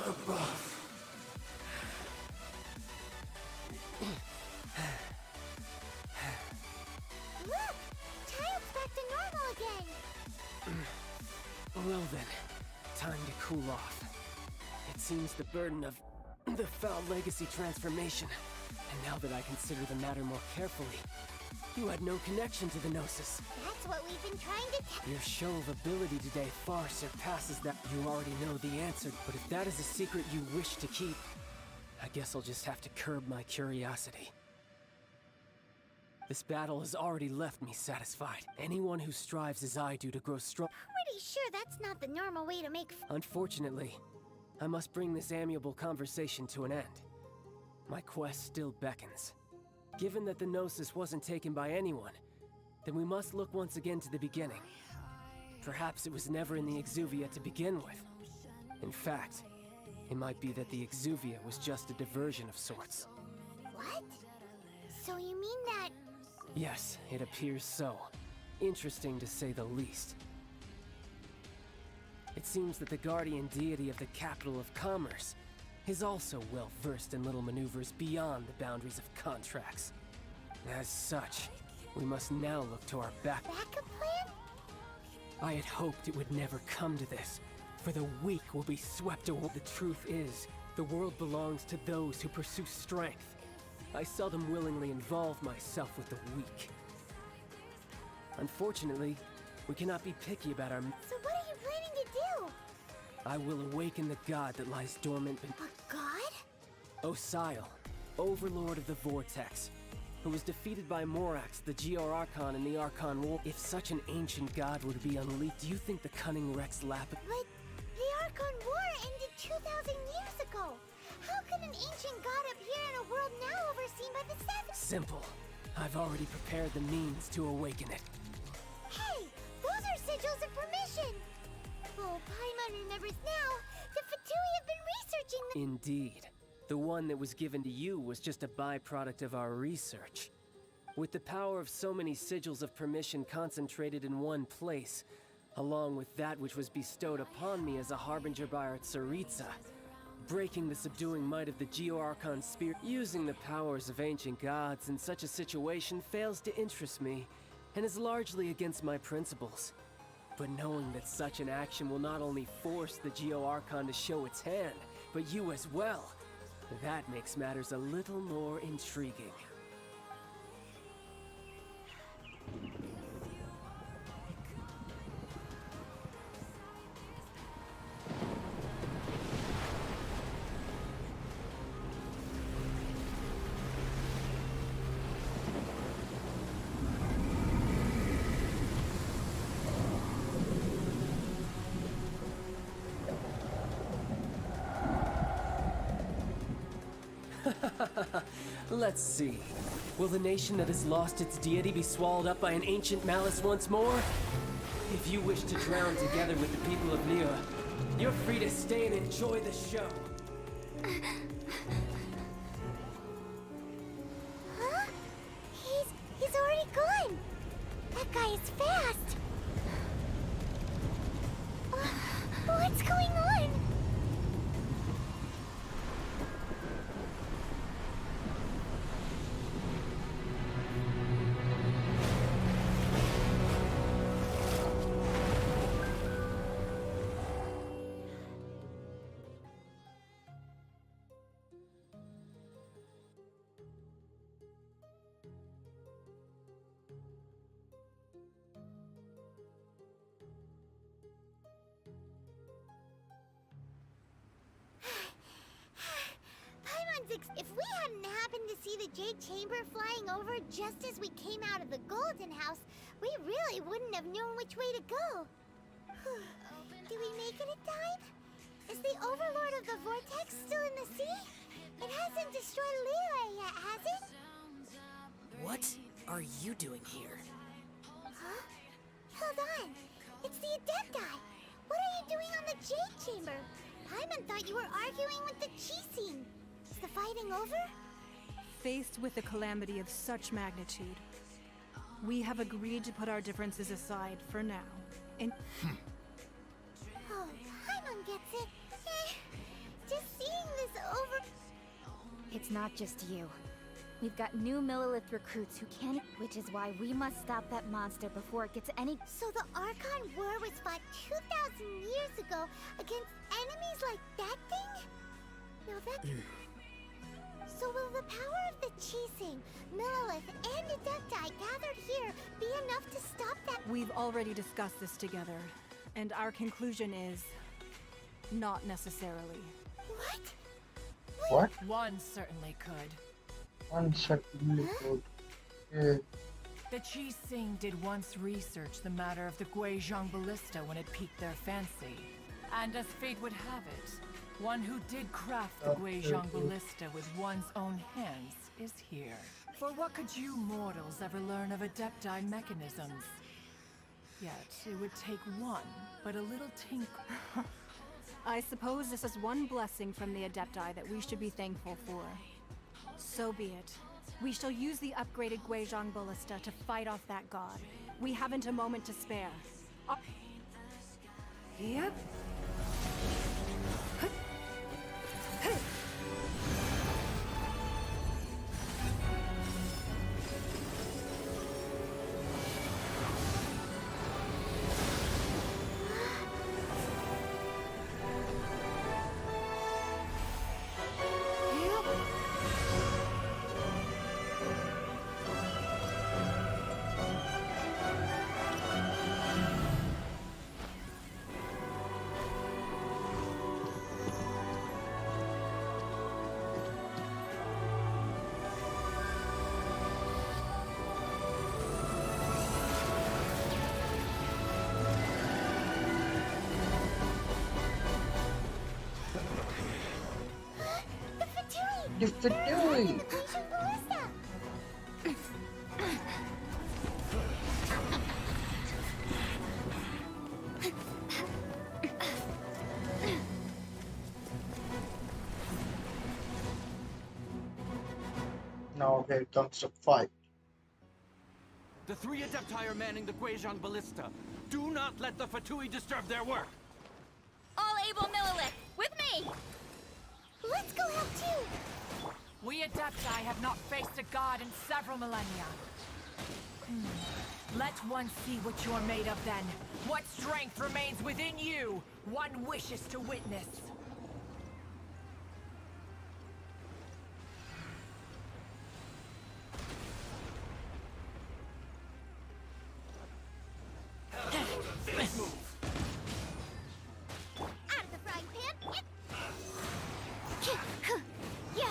Speaker 5: above.
Speaker 3: Look, child's back to normal again.
Speaker 15: Well then, time to cool off. It seems the burden of the foul legacy transformation. And now that I consider the matter more carefully, you had no connection to the Gnosis.
Speaker 3: That's what we've been trying to tell.
Speaker 15: Your show of ability today far surpasses that. You already know the answer, but if that is a secret you wish to keep, I guess I'll just have to curb my curiosity. This battle has already left me satisfied. Anyone who strives as I do to grow strong.
Speaker 3: Pretty sure that's not the normal way to make.
Speaker 15: Unfortunately, I must bring this amiable conversation to an end. My quest still beckons. Given that the Gnosis wasn't taken by anyone, then we must look once again to the beginning. Perhaps it was never in the Exuvia to begin with. In fact, it might be that the Exuvia was just a diversion of sorts.
Speaker 3: What? So you mean that?
Speaker 15: Yes, it appears so. Interesting to say the least. It seems that the guardian deity of the capital of commerce is also well versed in little maneuvers beyond the boundaries of contracts. As such, we must now look to our backup
Speaker 3: plan?
Speaker 15: I had hoped it would never come to this, for the weak will be swept away. The truth is, the world belongs to those who pursue strength. I seldom willingly involve myself with the weak. Unfortunately, we cannot be picky about our...
Speaker 3: So what are you planning to do?
Speaker 15: I will awaken the god that lies dormant...
Speaker 3: A god?
Speaker 15: Xiao, overlord of the Vortex, who was defeated by Morax, the Gear Archon in the Archon War. If such an ancient god were to be unleashed, do you think the cunning Rex Lap...
Speaker 3: But the Archon War ended 2,000 years ago. How can an ancient god appear in a world now overseen by the Sath?
Speaker 15: Simple. I've already prepared the means to awaken it.
Speaker 3: Hey, those are sigils of permission. Oh, Paimon remembers now. The Fatui have been researching the...
Speaker 15: Indeed. The one that was given to you was just a byproduct of our research. With the power of so many sigils of permission concentrated in one place, along with that which was bestowed upon me as a harbinger by our Tsaritsa, breaking the subduing might of the Geo-Archon Spear, using the powers of ancient gods in such a situation fails to interest me, and is largely against my principles. But knowing that such an action will not only force the Geo-Archon to show its hand, but you as well, that makes matters a little more intriguing. Let's see. Will the nation that has lost its deity be swallowed up by an ancient malice once more? If you wish to drown together with the people of Liyue, you're free to stay and enjoy the show.
Speaker 3: Huh? He's already gone. That guy is fast. What's going on? If we hadn't happened to see the Jade Chamber flying over just as we came out of the Golden House, we really wouldn't have known which way to go. Do we make it in time? Is the Overlord of the Vortex still in the sea? It hasn't destroyed Liyue yet, has it?
Speaker 2: What are you doing here?
Speaker 3: Huh? Hold on. It's the Adepti. What are you doing on the Jade Chamber? Paimon thought you were arguing with the Qixing. Is the fighting over?
Speaker 10: Faced with a calamity of such magnitude, we have agreed to put our differences aside for now. And
Speaker 3: oh, Paimon gets it. Just seeing this over...
Speaker 16: It's not just you. We've got new Millilith recruits who can't... Which is why we must stop that monster before it gets any...
Speaker 3: So the Archon War was fought 2,000 years ago against enemies like that thing? Now that... So will the power of the Qixing, Millilith, and Adepti gathered here be enough to stop that?
Speaker 10: we've already discussed this together, and our conclusion is not necessarily.
Speaker 6: What?
Speaker 17: One certainly could.
Speaker 6: One certainly could. Yeah.
Speaker 17: The Qixing did once research the matter of the Guizhong Ballista when it piqued their fancy. And as fate would have it, one who did craft the Guizhong Ballista with one's own hands is here. For what could you mortals ever learn of Adepti mechanisms? Yet, it would take one, but a little tinkle.
Speaker 10: I suppose this is one blessing from the Adepti that we should be thankful for. So be it. We shall use the upgraded Guizhong Ballista to fight off that god. We haven't a moment to spare.
Speaker 9: Yep.
Speaker 6: Defeat. Now here comes the fight.
Speaker 18: The three Adepti are manning the Guizhong Ballista. Do not let the Fatui disturb their work.
Speaker 3: All able Millilith, with me! Let's go help too!
Speaker 17: We Adepti have not faced a god in several millennia. Let one see what you're made of then. What strength remains within you, one wishes to witness.
Speaker 3: Out of the frying pan! Yeah!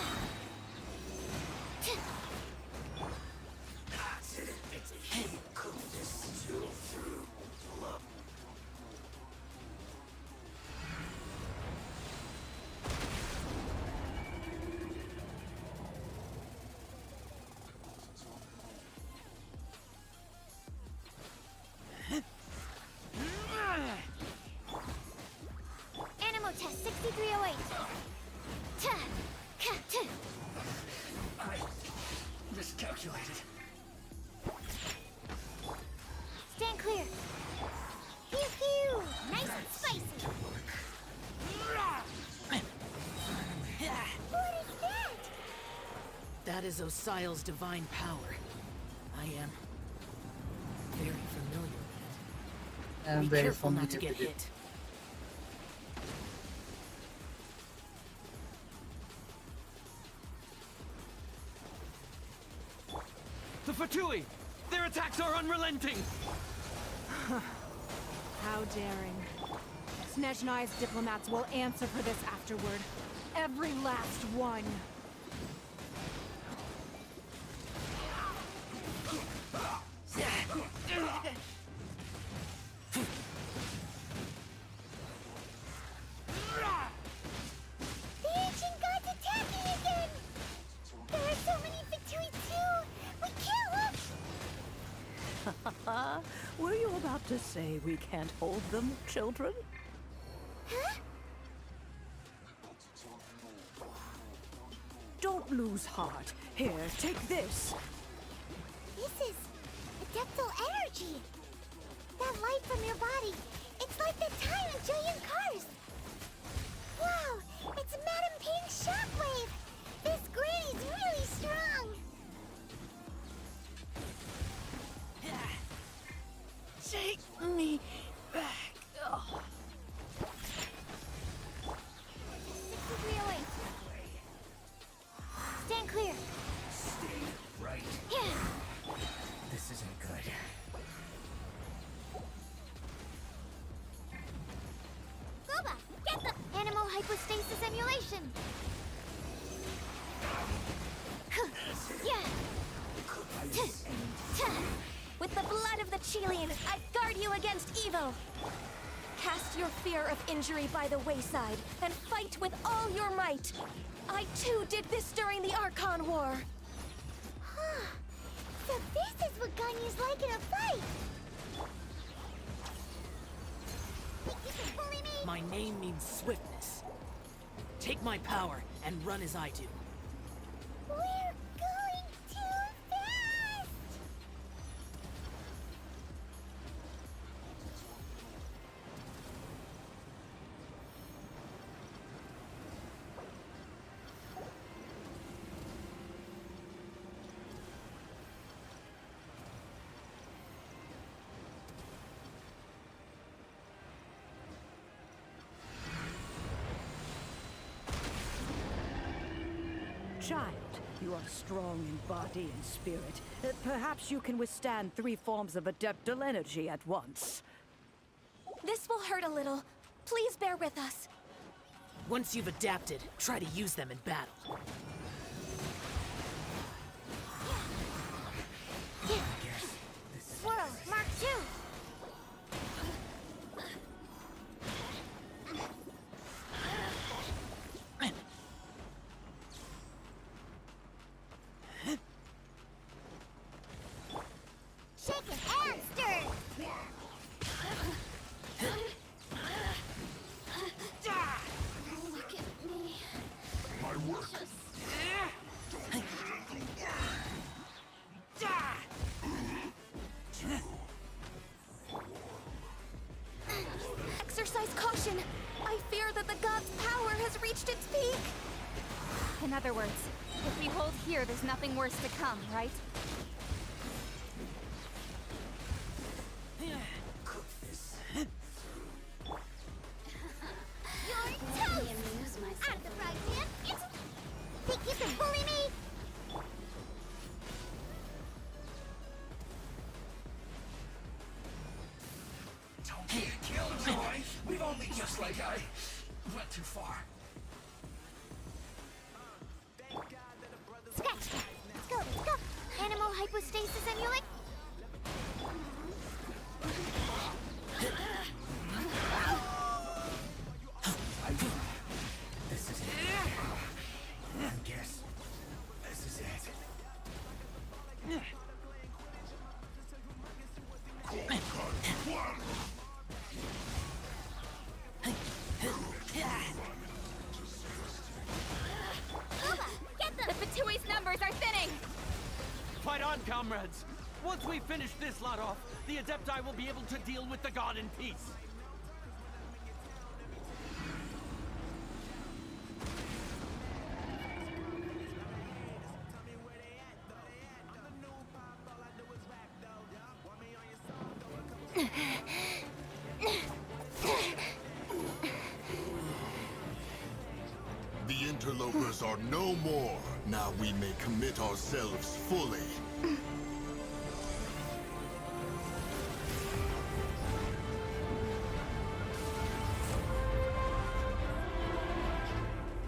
Speaker 3: Animal test 6308.
Speaker 18: I miscalculated.
Speaker 3: Stand clear. Pew pew! Nice and spicy. What is that?
Speaker 2: That is Osial's divine power. I am very familiar with it.
Speaker 6: I'm
Speaker 2: Be
Speaker 6: very
Speaker 2: careful not to
Speaker 6: familiar
Speaker 2: get
Speaker 6: with it.
Speaker 2: hit.
Speaker 18: The Fatui! Their attacks are unrelenting!
Speaker 10: How daring. Snezhnai's diplomats will answer for this afterward. Every last one.
Speaker 3: The ancient god's attacking again! There are so many Fatui too! We can't look!
Speaker 19: Were you about to say we can't hold them, children?
Speaker 3: Huh?
Speaker 19: Don't lose heart. Here, take this.
Speaker 3: This is adeptal energy! That light from your body, it's like the time in Julian Cars! Wow! It's Madame Ping's shockwave! This granny's really strong!
Speaker 19: Take me back. Oh.
Speaker 3: 6308. Stand clear.
Speaker 18: Stay right.
Speaker 3: Yeah.
Speaker 18: This isn't good.
Speaker 3: Goba, get the animal hypostasis emulation. Yeah. With the blood of the Chilean, I guard you against evil. Cast your fear of injury by the wayside and fight with all your might. I too did this during the Archon War. So this is what Ganyu's like in a fight. Think you can bully me?
Speaker 2: My name means swiftness. Take my power and run as I do.
Speaker 3: We're going too fast!
Speaker 19: Child, you are strong in body and spirit. Perhaps you can withstand 3 forms of adeptal energy at once.
Speaker 3: This will hurt a little. Please bear with us.
Speaker 2: Once you've adapted, try to use them in battle.
Speaker 3: Swirl, Mark 2.
Speaker 16: reached its peak! In other words, if we hold here, there's nothing worse to come, right?
Speaker 3: You're toast! I'm the frog man. Think you can bully me?
Speaker 5: Don't get killjoy! We've only just went too far.
Speaker 3: Scratch! Let's go, let's go! Animal hypostasis emulate?
Speaker 5: This is it. I guess this is it.
Speaker 16: The Fatui's numbers are thinning!
Speaker 18: Fight on, comrades! Once we finish this lot off, the Adepti will be able to deal with the god in peace.
Speaker 5: The interlopers are no more. Now we may commit ourselves fully.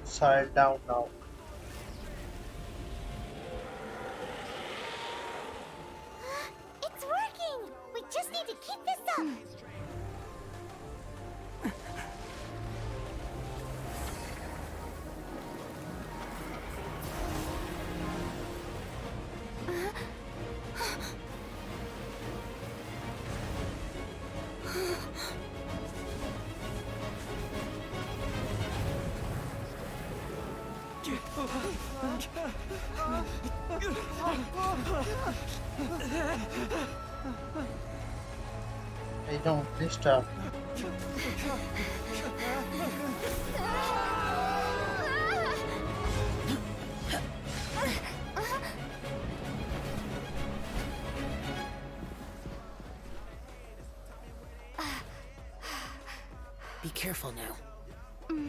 Speaker 6: Side down now.
Speaker 3: It's working! We just need to keep this up!
Speaker 6: Hey, don't, please stop.
Speaker 17: Be careful now.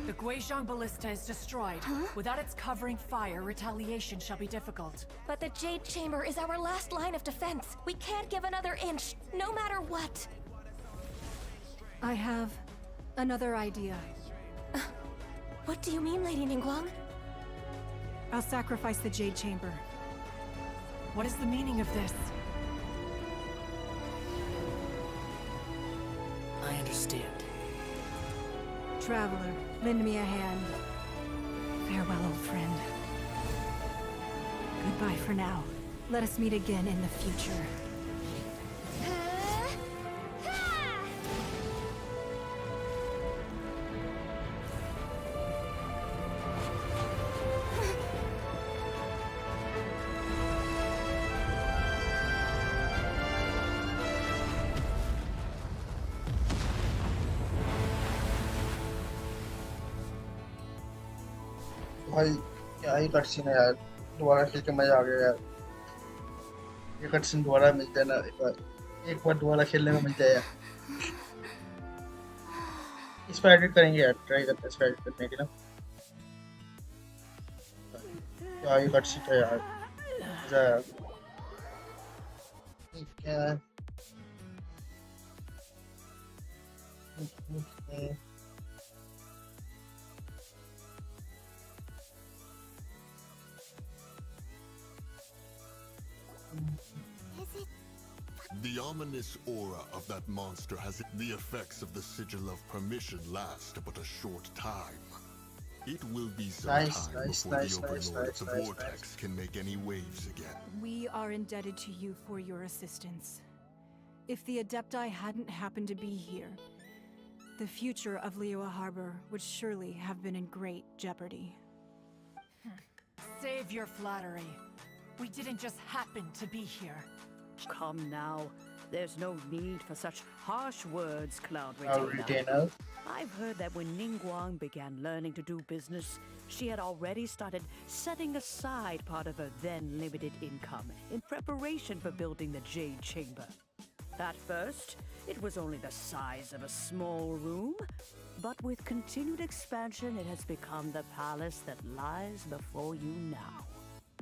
Speaker 17: The Guizhong Ballista is destroyed. Without its covering fire, retaliation shall be difficult.
Speaker 20: But the Jade Chamber is our last line of defense. We can't give another inch, no matter what.
Speaker 10: I have another idea.
Speaker 20: What do you mean, Lady Ningguang?
Speaker 10: I'll sacrifice the Jade Chamber.
Speaker 17: What is the meaning of this?
Speaker 15: I understand.
Speaker 10: Traveler, lend me a hand. Farewell, old friend. Goodbye for now. Let us meet again in the future.
Speaker 6: भाई क्या ही cutscene है यार दोबारा खेल के मजा आ गया यार ये कटसीन दोबारा मिल जाए ना एक बार दोबारा खेलने में मिल जाए यार इस पर एडिट करेंगे यार ट्राई करते हैं इस पर एडिट करने की ना क्या ही कटसीन है यार मजा आया क्या
Speaker 5: The ominous aura of that monster has the effects of the sigil of permission last but a short time. It will be some time before the overlords of Vortex can make any waves again.
Speaker 10: We are indebted to you for your assistance. If the Adepti hadn't happened to be here, the future of Liyue Harbor would surely have been in great jeopardy.
Speaker 17: Save your flattery. We didn't just happen to be here.
Speaker 19: Come now. There's no need for such harsh words, Cloud
Speaker 6: Cloud
Speaker 19: Retainer.
Speaker 6: Retainer.
Speaker 19: I've heard that when Ningguang began learning to do business, she had already started setting aside part of her then limited income in preparation for building the Jade Chamber. At first, it was only the size of a small room, but with continued expansion, it has become the palace that lies before you now.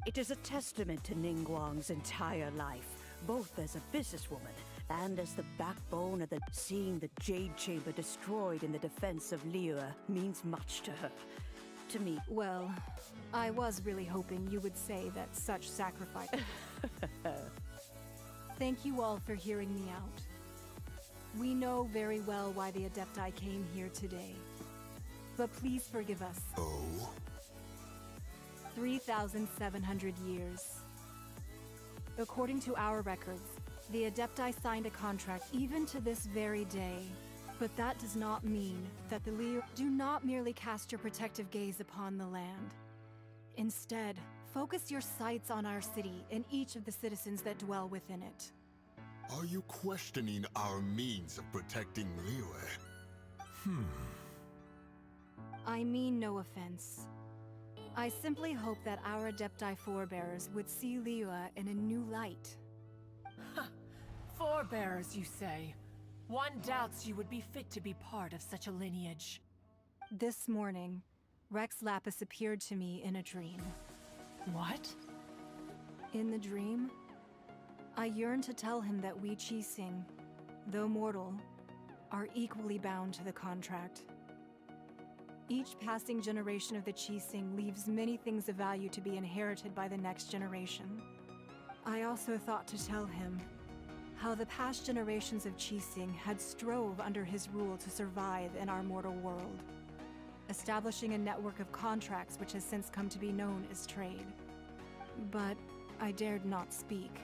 Speaker 19: It is a testament to Ningguang's entire life, both as a businesswoman and as the backbone of seeing the Jade Chamber destroyed in the defense of Liyue means much to her. To me.
Speaker 10: Well, I was really hoping you would say that such sacrifice. Thank you all for hearing me out. We know very well why the Adepti came here today. But please forgive us.
Speaker 5: Oh?
Speaker 10: 3,700 years. According to our records, the Adepti signed a contract even to this very day. But that does not mean that the Liyue do not merely cast your protective gaze upon the land. Instead, focus your sights on our city and each of the citizens that dwell within it.
Speaker 5: Are you questioning our means of protecting Liyue?
Speaker 10: I mean no offense. I simply hope that our Adepti forebears would see Liyue in a new light.
Speaker 17: Forebears, you say? One doubts you would be fit to be part of such a lineage.
Speaker 10: This morning, Rex Lapis appeared to me in a dream.
Speaker 17: What?
Speaker 10: In the dream, I yearned to tell him that we Qixing, though mortal, are equally bound to the contract. Each passing generation of the Qixing leaves many things of value to be inherited by the next generation. I also thought to tell him how the past generations of Qixing had strove under his rule to survive in our mortal world, establishing a network of contracts which has since come to be known as trade. But I dared not speak.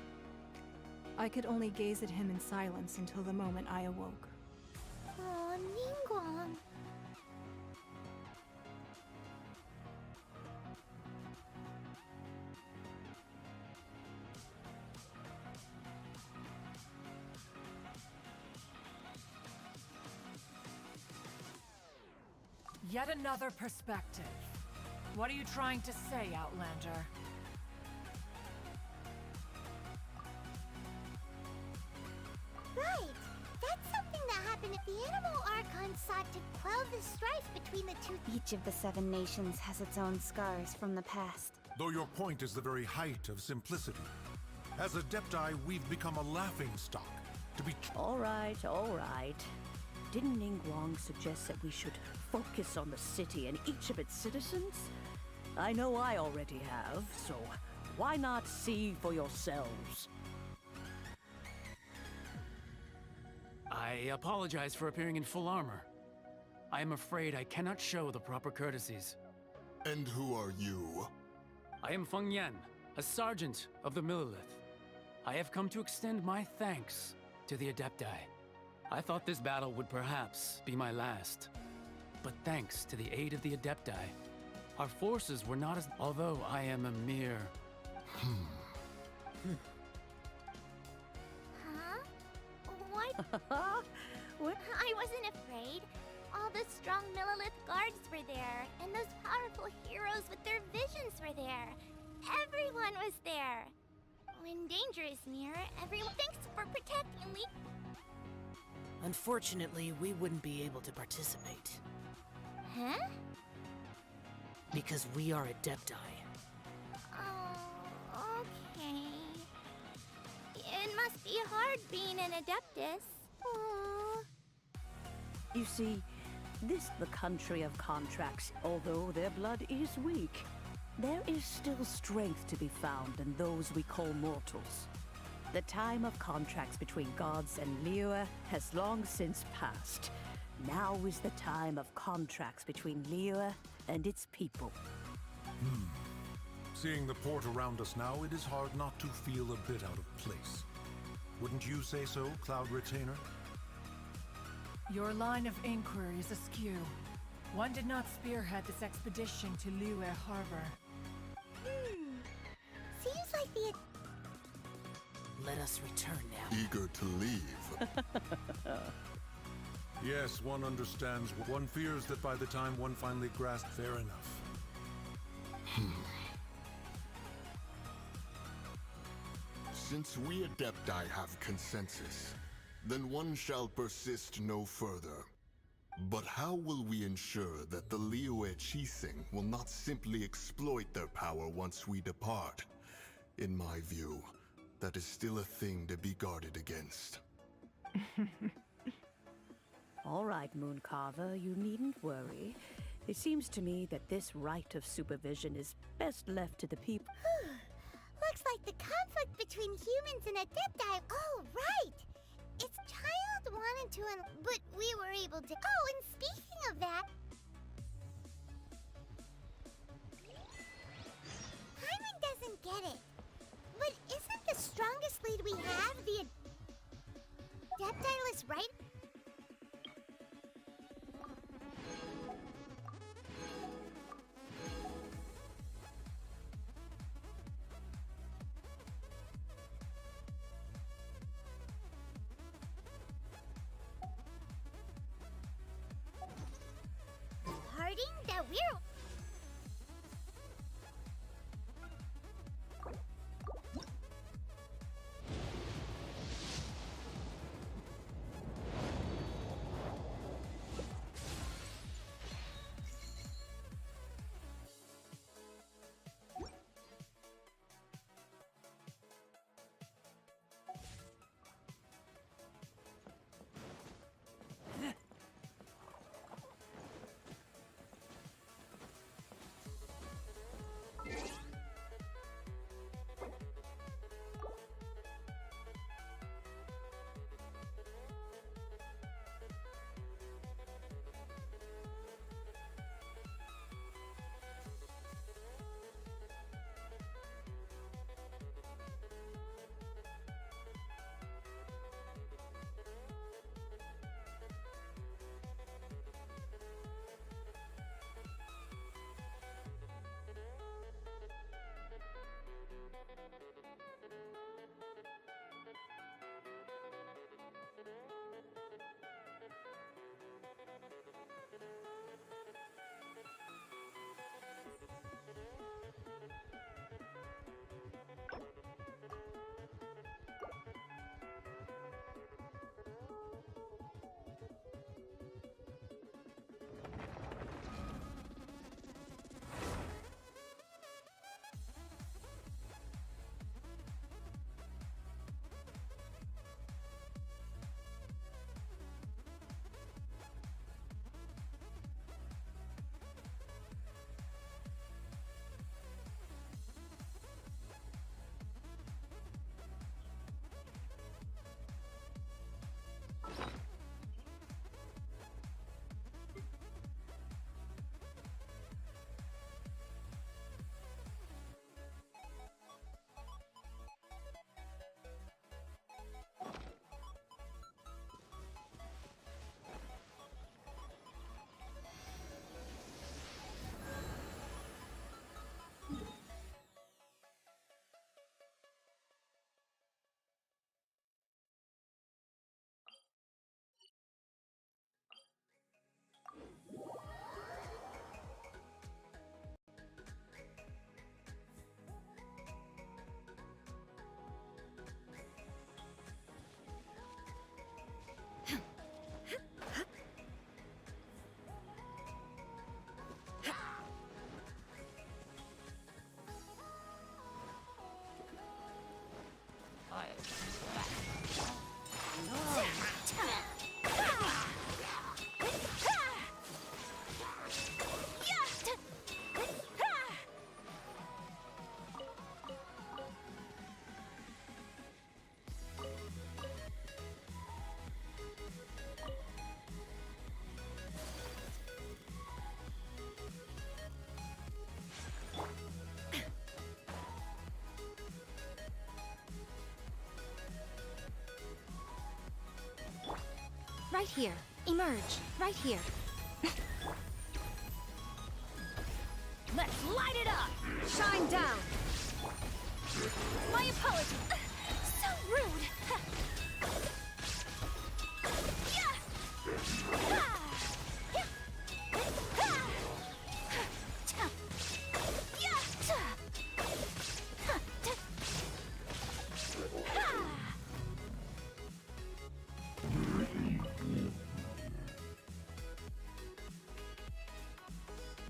Speaker 10: I could only gaze at him in silence until the moment I awoke.
Speaker 16: Oh, Ningguang.
Speaker 17: Yet another perspective. What are you trying to say, Outlander?
Speaker 3: Right! That's something that happened if the Animal Archon sought to quell the strife between the two.
Speaker 16: Each of the 7 nations has its own scars from the past.
Speaker 2: Though your point is the very height of simplicity. As Adepti, we've become a laughingstock. To be...
Speaker 19: All right. Didn't Ningguang suggest that we should focus on the city and each of its citizens? I know I already have, so why not see for yourselves?
Speaker 18: I apologize for appearing in full armor. I am afraid I cannot show the proper courtesies.
Speaker 5: And who are you?
Speaker 18: I am Feng Yan, a sergeant of the Millilith. I have come to extend my thanks to the Adepti. I thought this battle would perhaps be my last. But thanks to the aid of the Adepti, our forces were not as... Although I am a mere...
Speaker 3: Huh? What? I wasn't afraid. All the strong Millilith guards were there, and those powerful heroes with their visions were there. Everyone was there. When danger is near, everyone thanks for protecting me.
Speaker 2: Unfortunately, we wouldn't be able to participate.
Speaker 3: Huh?
Speaker 2: Because we are Adepti.
Speaker 3: Oh, okay. It must be hard being an Adeptus. Aww.
Speaker 19: You see, this the country of contracts, although their blood is weak. There is still strength to be found in those we call mortals. The time of contracts between gods and Liyue has long since passed. Now is the time of contracts between Liyue and its people.
Speaker 2: Seeing the port around us now, it is hard not to feel a bit out of place. Wouldn't you say so, Cloud Retainer?
Speaker 17: Your line of inquiry is askew. One did not spearhead this expedition to Liyue Harbor.
Speaker 3: Seems like the...
Speaker 17: Let us return now.
Speaker 5: Eager to leave.
Speaker 2: Yes, one understands. One fears that by the time one finally grasps, fair enough.
Speaker 5: Since we Adepti have consensus, then one shall persist no further. But how will we ensure that the Liyue Qixing will not simply exploit their power once we depart? In my view, that is still a thing to be guarded against.
Speaker 19: All right, Mooncarver, you needn't worry. It seems to me that this right of supervision is best left to the people.
Speaker 3: Looks like the conflict between humans and Adepti. Oh, right! Its child wanted to, but we were able to. Oh, and speaking of that, Hyman doesn't get it. But isn't the strongest lead we have the Adeptilus, right? Parting that we're.
Speaker 20: Right here. Emerge. Right here. Let's light it up! Shine down! My apologies!